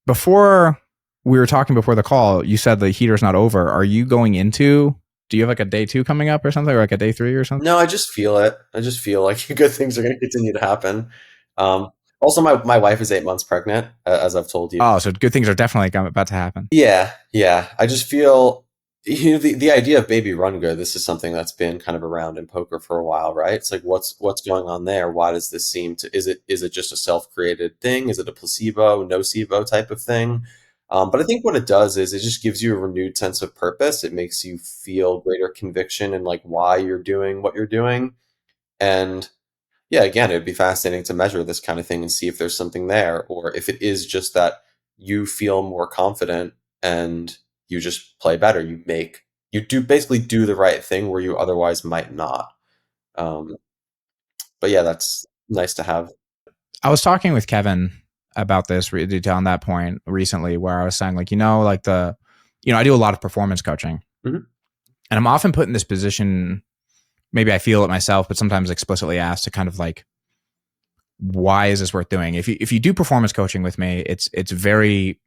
Before we were talking before the call, you said the heater's not over. Are you going into? Do you have like a day two coming up or something, or like a day three or something? No, I just feel it. I just feel like good things are going to continue to happen. Um, Also, my wife is 8 months pregnant, as I've told you. Oh, so good things are definitely about to happen. Yeah, yeah. I just feel the idea of baby run good, this is something that's been kind of around in poker for a while, right? It's like what's going on there? Why does this seem to is it just a self-created thing? Is it a placebo, nocebo type of thing? But I think what it does is it just gives you a renewed sense of purpose. It makes you feel greater conviction in like why you're doing what you're doing. And yeah, again, it'd be fascinating to measure this kind of thing and see if there's something there, or if it is just that you feel more confident and you just play better. You do basically do the right thing where you otherwise might not. Um, but yeah, that's nice to have. I was talking with Kevin about this on that point recently, where I was saying, like, like I do a lot of performance coaching, Mhm. and I'm often put in this position. Maybe I feel it myself, but sometimes explicitly asked to kind of like, why is this worth doing? If you do performance coaching with me, it's very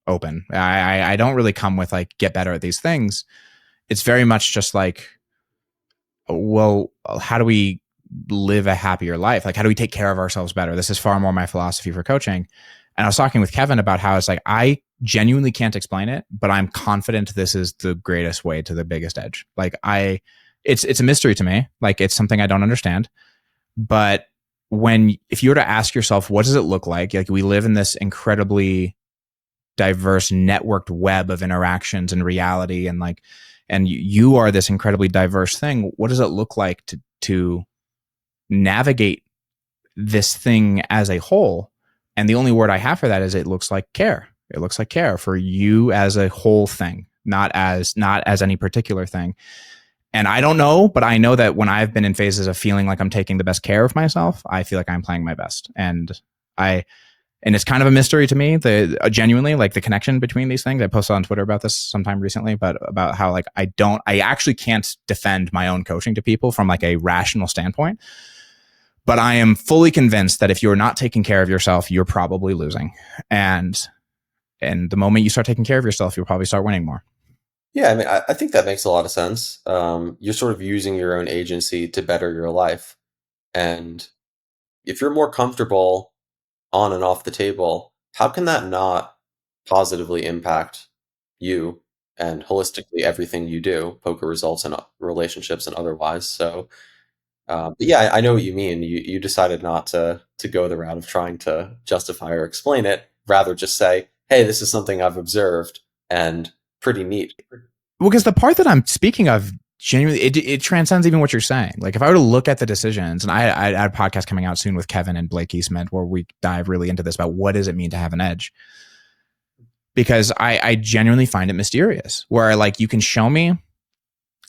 open. I don't really come with like get better at these things. It's very much just like, well, how do we live a happier life? Like, how do we take care of ourselves better? This is far more my philosophy for coaching. And I was talking with Kevin about how it's like, I genuinely can't explain it, but I'm confident this is the greatest way to the biggest edge. Like it's a mystery to me. Like it's something I don't understand. But if you were to ask yourself, what does it look like we live in this incredibly diverse networked web of interactions and reality, and you are this incredibly diverse thing. What does it look like to navigate this thing as a whole? And the only word I have for that is it looks like care. It looks like care for you as a whole thing, not as any particular thing. And I don't know, but I know that when I've been in phases of feeling like I'm taking the best care of myself, I feel like I'm playing my best. And it's kind of a mystery to me, genuinely, like the connection between these things. I posted on Twitter about this sometime recently, but about how like I actually can't defend my own coaching to people from like a rational standpoint. But I am fully convinced that if you're not taking care of yourself, you're probably losing. And the moment you start taking care of yourself, you'll probably start winning more. Yeah, I mean, I think that makes a lot of sense. You're sort of using your own agency to better your life, and if you're more comfortable on and off the table, how can that not positively impact you and holistically everything you do, poker results and relationships and otherwise? So, but yeah, I know what you mean. You decided not to go the route of trying to justify or explain it, rather just say, "Hey, this is something I've observed and pretty neat." Well, because the part that I'm speaking of genuinely, it transcends even what you're saying. Like if I were to look at the decisions, and I had a podcast coming out soon with Kevin and Blake Eastman where we dive really into this about what does it mean to have an edge. Because I genuinely find it mysterious where like you can show me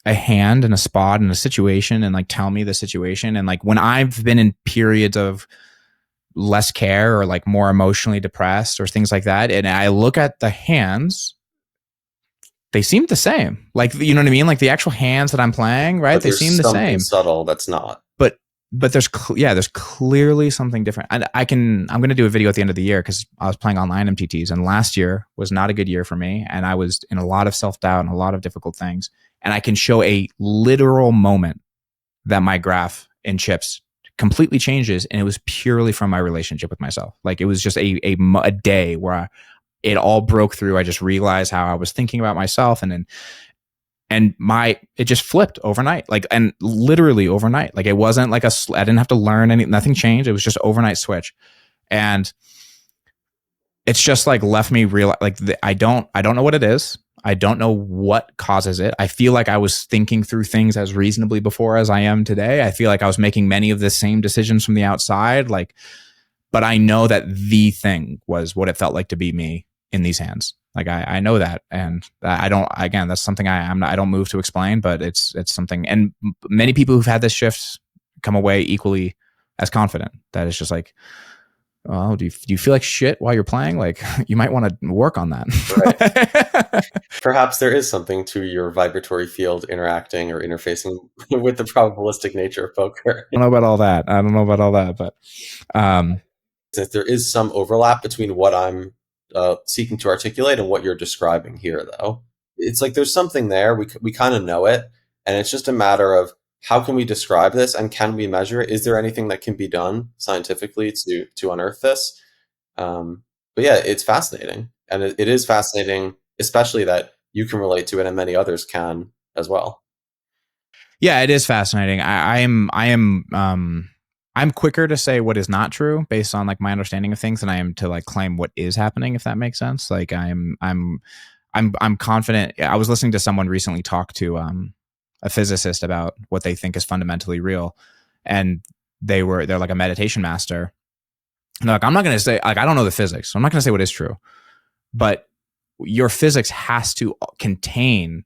a hand and a spot and a situation and like tell me the situation. And like when I've been in periods of less care or like more emotionally depressed or things like that, and I look at the hands, they seem the same. Like, you know what I mean? Like the actual hands that I'm playing, right? But They there's seem the something same. subtle that's not. But there's there's clearly something different. And I'm going to do a video at the end of the year because I was playing online MTTs, and last year was not a good year for me, and I was in a lot of self-doubt and a lot of difficult things. And I can show a literal moment that my graph in chips completely changes, and it was purely from my relationship with myself. Like it was just a day where it all broke through. I just realized how I was thinking about myself, and it just flipped overnight, like, and literally overnight. Like it wasn't like I didn't have to learn nothing changed. It was just overnight switch. And it's just like left me real, like I don't know what it is. I don't know what causes it. I feel like I was thinking through things as reasonably before as I am today. I feel like I was making many of the same decisions from the outside, like, but I know that the thing was what it felt like to be me in these hands. Like I know that, and I don't. Again, that's something I don't move to explain, but it's something. And many people who've had this shift come away equally as confident. That it's just like, oh, do you feel like shit while you're playing? Like you might want to work on that. Right. Perhaps there is something to your vibratory field interacting or interfacing with the probabilistic nature of poker. I don't know about all that. I don't know about all that, but Since there is some overlap between what I'm seeking to articulate and what you're describing here, though, it's like there's something there. We kind of know it, and it's just a matter of how can we describe this and can we measure it? Is there anything that can be done scientifically to unearth this? But yeah, it's fascinating, and it is fascinating, especially that you can relate to it and many others can as well. Yeah, it is fascinating. I'm quicker to say what is not true based on like my understanding of things than I am to like claim what is happening, if that makes sense. Like I'm confident. I was listening to someone recently talk to a physicist about what they think is fundamentally real, and they're like a meditation master. And they're like, I'm not going to say, like, I don't know the physics, so I'm not going to say what is true, but your physics has to contain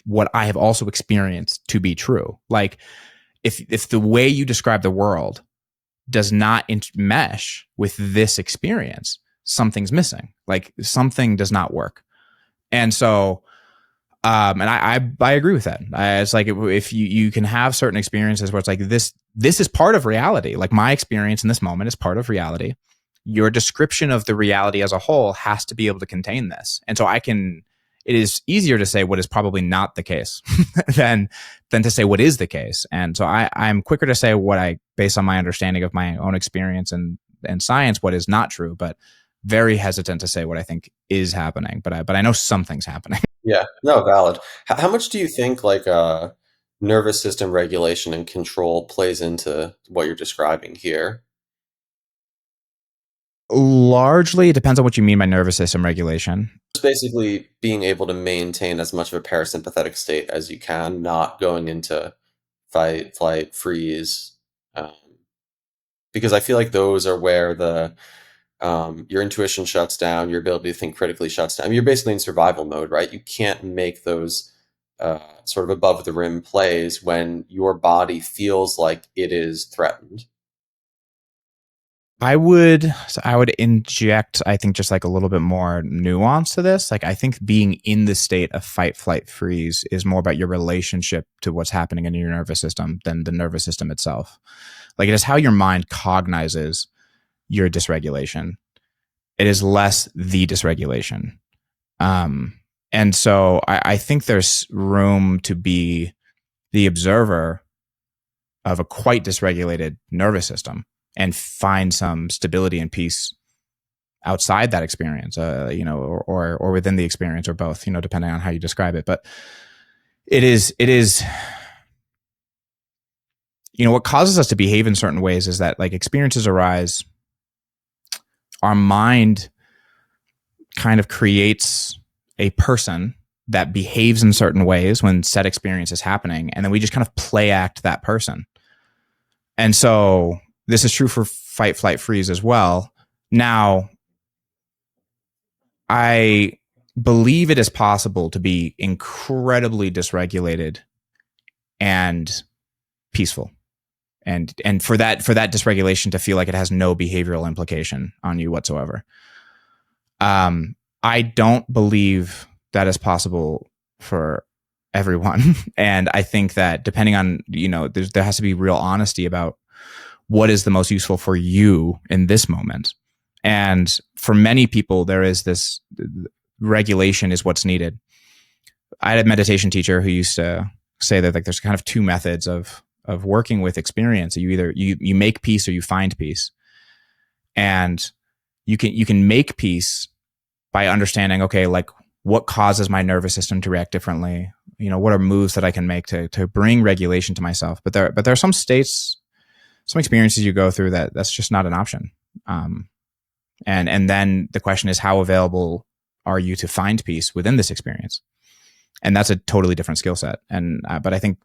what I have also experienced to be true. Like, if the way you describe the world does not mesh with this experience, something's missing. Like, something does not work. And so, and I agree with that. It's like if you can have certain experiences where it's like this is part of reality. Like, my experience in this moment is part of reality. Your description of the reality as a whole has to be able to contain this. And so it is easier to say what is probably not the case than to say what is the case. And so I'm quicker to say based on my understanding of my own experience and science, what is not true, but very hesitant to say what I think is happening. But I know something's happening. Yeah, no, valid. How much do you think like nervous system regulation and control plays into what you're describing here? Largely, it depends on what you mean by nervous system regulation. Just basically being able to maintain as much of a parasympathetic state as you can, not going into fight, flight, freeze, um, because I feel like those are where your intuition shuts down, your ability to think critically shuts down. I mean, you're basically in survival mode, right? You can't make those sort of above the rim plays when your body feels like it is threatened. I would inject, I think, just like a little bit more nuance to this. Like, I think being in the state of fight, flight, freeze is more about your relationship to what's happening in your nervous system than the nervous system itself. Like, it is how your mind cognizes your dysregulation. It is less the dysregulation. And so I think there's room to be the observer of a quite dysregulated nervous system and find some stability and peace outside that experience, or within the experience, or both, depending on how you describe it. But it is, what causes us to behave in certain ways is that, like, experiences arise, our mind kind of creates a person that behaves in certain ways when said experience is happening, and then we just kind of play act that person. And so this is true for fight, flight, freeze as well. Now, I believe it is possible to be incredibly dysregulated and peaceful, and for that dysregulation to feel like it has no behavioral implication on you whatsoever. I don't believe that is possible for everyone, and I think that depending on, there has to be real honesty about what is the most useful for you in this moment. And for many people, there is this regulation is what's needed. I had a meditation teacher who used to say that, like, there's kind of two methods of working with experience. You either you make peace or you find peace. And you can make peace by understanding, okay, like, what causes my nervous system to react differently? What are moves that I can make to bring regulation to myself? But there are some states, some experiences you go through that's just not an option. And then the question is, how available are you to find peace within this experience? And that's a totally different skill set. And but I think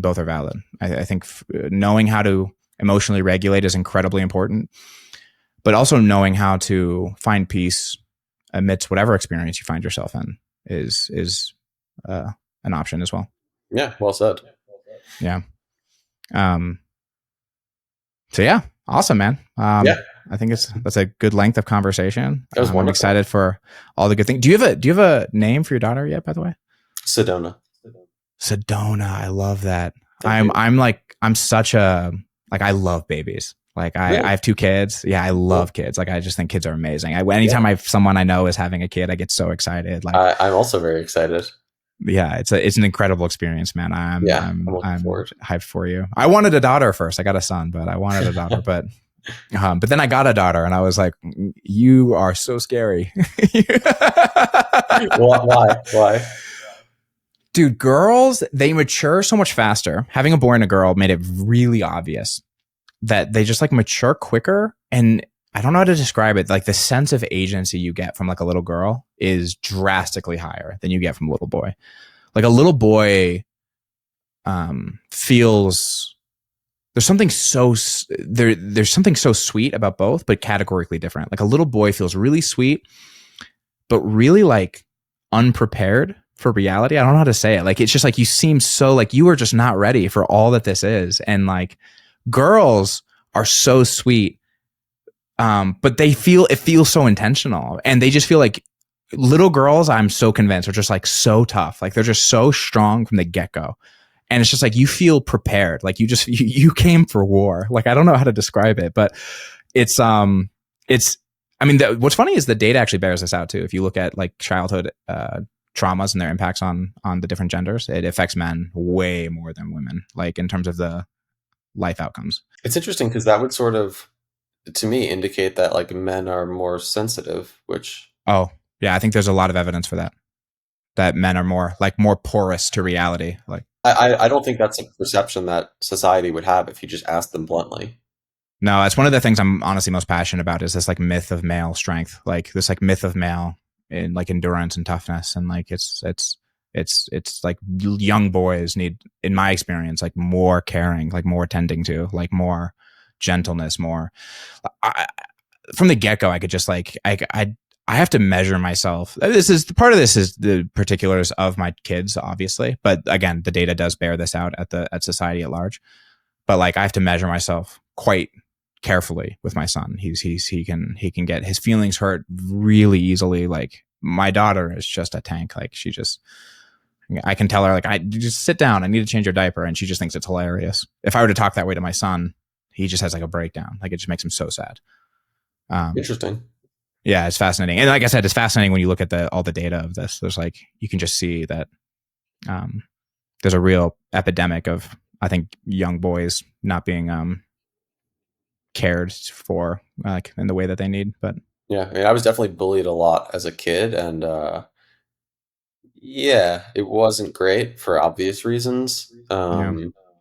both are valid. I think knowing how to emotionally regulate is incredibly important, but also knowing how to find peace amidst whatever experience you find yourself in is an option as well. Yeah, well said. Yeah. So yeah, awesome, man. Yeah, I think that's a good length of conversation. that was I'm wonderful. excited for all the good things. Do you have a name for your daughter yet, by the way? Sedona. Sedona. I love that. Thank you. I'm such a, like, I love babies. Like, Really? I have two kids. Yeah, I love kids. Like, I just think kids are amazing. Anytime someone I know is having a kid, I get so excited. Like, I'm also very excited. yeah, it's an incredible experience, man. I'm looking forward. hyped for you. I wanted a daughter first. I got a son, but I wanted a daughter. But But then I got a daughter, and I was like, "You are so scary." Why? Why? Dude, girls, they mature so much faster. Having a boy and a girl made it really obvious that they just like mature quicker. And I don't know how to describe it. Like the sense of agency you get from like a little girl is drastically higher than you get from a little boy. Like a little boy feels there's something so there's something so sweet about both, but categorically different. Like a little boy feels really sweet, but really like unprepared for reality. I don't know how to say it. Like it's just like you seem so like you are just not ready for all that this is. And like girls are so sweet, but it feels so intentional, and they just feel like little girls. I'm so convinced are just like so tough. Like they're just so strong from the get go. And it's just like you feel prepared, like you came for war. Like I don't know how to describe it, but it's it's I mean what's funny is the data actually bears this out too. If you look at like childhood traumas and their impacts on the different genders, it affects men way more than women, like in terms of the life outcomes. It's interesting because that would sort of, to me, indicate that like men are more sensitive, which Oh yeah, I think there's a lot of evidence for that, that men are more porous to reality. Like I don't think that's a perception that society would have if you just asked them bluntly. no, it's one of the things I'm honestly most passionate about is this like myth of male strength, like this like myth of male in like endurance and toughness, and like it's like young boys need, in my experience, like more caring, like more tending to, like more gentleness, more. I, from the get go, I could just like I have to measure myself. This is part of this is the particulars of my kids, obviously, but again, the data does bear this out at society at large. But like I have to measure myself quite carefully with my son. He can get his feelings hurt really easily. Like my daughter is just a tank. Like I can tell her like, I just sit down. I need to change your diaper, and she just thinks it's hilarious. If I were to talk that way to my son, he just has like a breakdown. Like it just makes him so sad. Interesting. Yeah, it's fascinating, and like I said, it's fascinating when you look at all the data of this. There's like you can just see that um, there's a real epidemic of, I think, young boys not being cared for like in the way that they need. But Yeah, I mean, I was definitely bullied a lot as a kid, and yeah, it wasn't great for obvious reasons. yeah,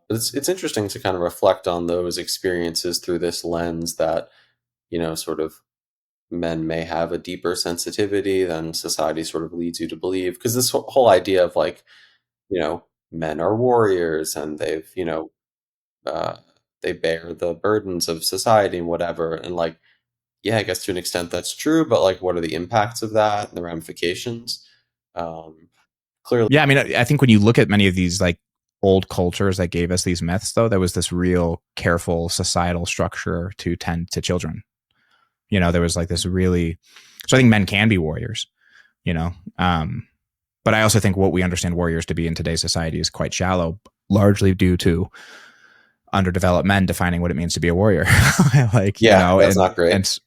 But it's interesting to kind of reflect on those experiences through this lens that, sort of men may have a deeper sensitivity than society sort of leads you to believe. Because this whole idea of like, men are warriors and uh, they bear the burdens of society and whatever. And like, yeah, I guess to an extent that's true, but like, what are the impacts of that and the ramifications? Um, Clearly, yeah. I mean, I think when you look at many of these like old cultures that gave us these myths, though, there was this real careful societal structure to tend to children. There was like this really. So I think men can be warriors. You know, but I also think what we understand warriors to be in today's society is quite shallow, largely due to underdeveloped men defining what it means to be a warrior. Like, yeah, that's not great. and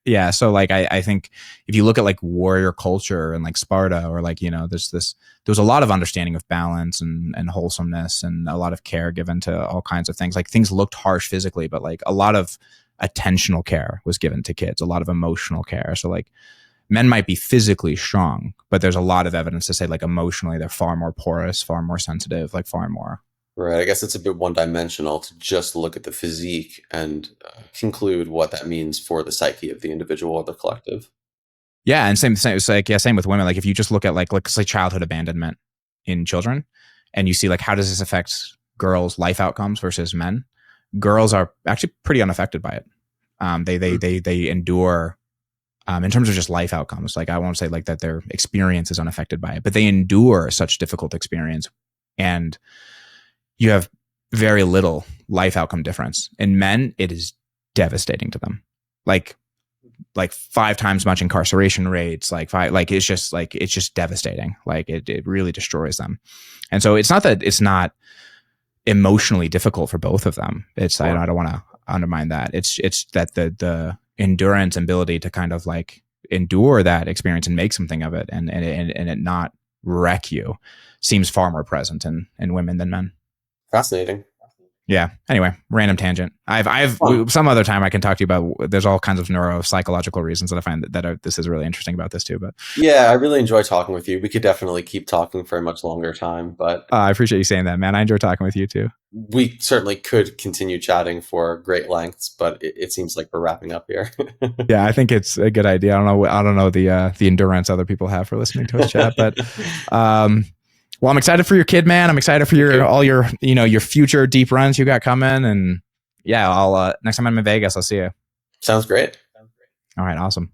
yeah, so like I think if you look at like warrior culture and like Sparta, or like, there was a lot of understanding of balance and wholesomeness, and a lot of care given to all kinds of things. Like things looked harsh physically, but like a lot of attentional care was given to kids, a lot of emotional care. So like men might be physically strong, but there's a lot of evidence to say like emotionally they're far more porous, far more sensitive, like far more. Right. I guess it's a bit one-dimensional to just look at the physique and conclude what that means for the psyche of the individual or the collective. Yeah, and same. It's like, yeah, same with women. Like if you just look at like let's say childhood abandonment in children, and you see like how does this affect girls' life outcomes versus men? Girls are actually pretty unaffected by it. They endure in terms of just life outcomes. Like I won't say like that their experience is unaffected by it, but they endure such difficult experience, and you have very little life outcome difference. In men, it is devastating to them. Like 5 times much incarceration rates, it's just devastating. Like it really destroys them. And so it's not that it's not emotionally difficult for both of them. Sure. I don't want to undermine that. It's that the endurance and ability to kind of like endure that experience and make something of it, and it not wreck you, seems far more present in women than men. Fascinating. Yeah. Anyway, random tangent. Fun. Some other time I can talk to you about. There's all kinds of neuropsychological reasons that I find this is really interesting about this too. But Yeah, I really enjoy talking with you. We could definitely keep talking for a much longer time, but I appreciate you saying that, man. I enjoy talking with you too. we certainly could continue chatting for great lengths, but it seems like we're wrapping up here. Yeah, I think it's a good idea. I don't know the endurance other people have for listening to us chat, but well, I'm excited for your kid, man. I'm excited for all your your future deep runs you got coming, and yeah, I'll next time I'm in Vegas, I'll see you. Sounds great. All right, awesome.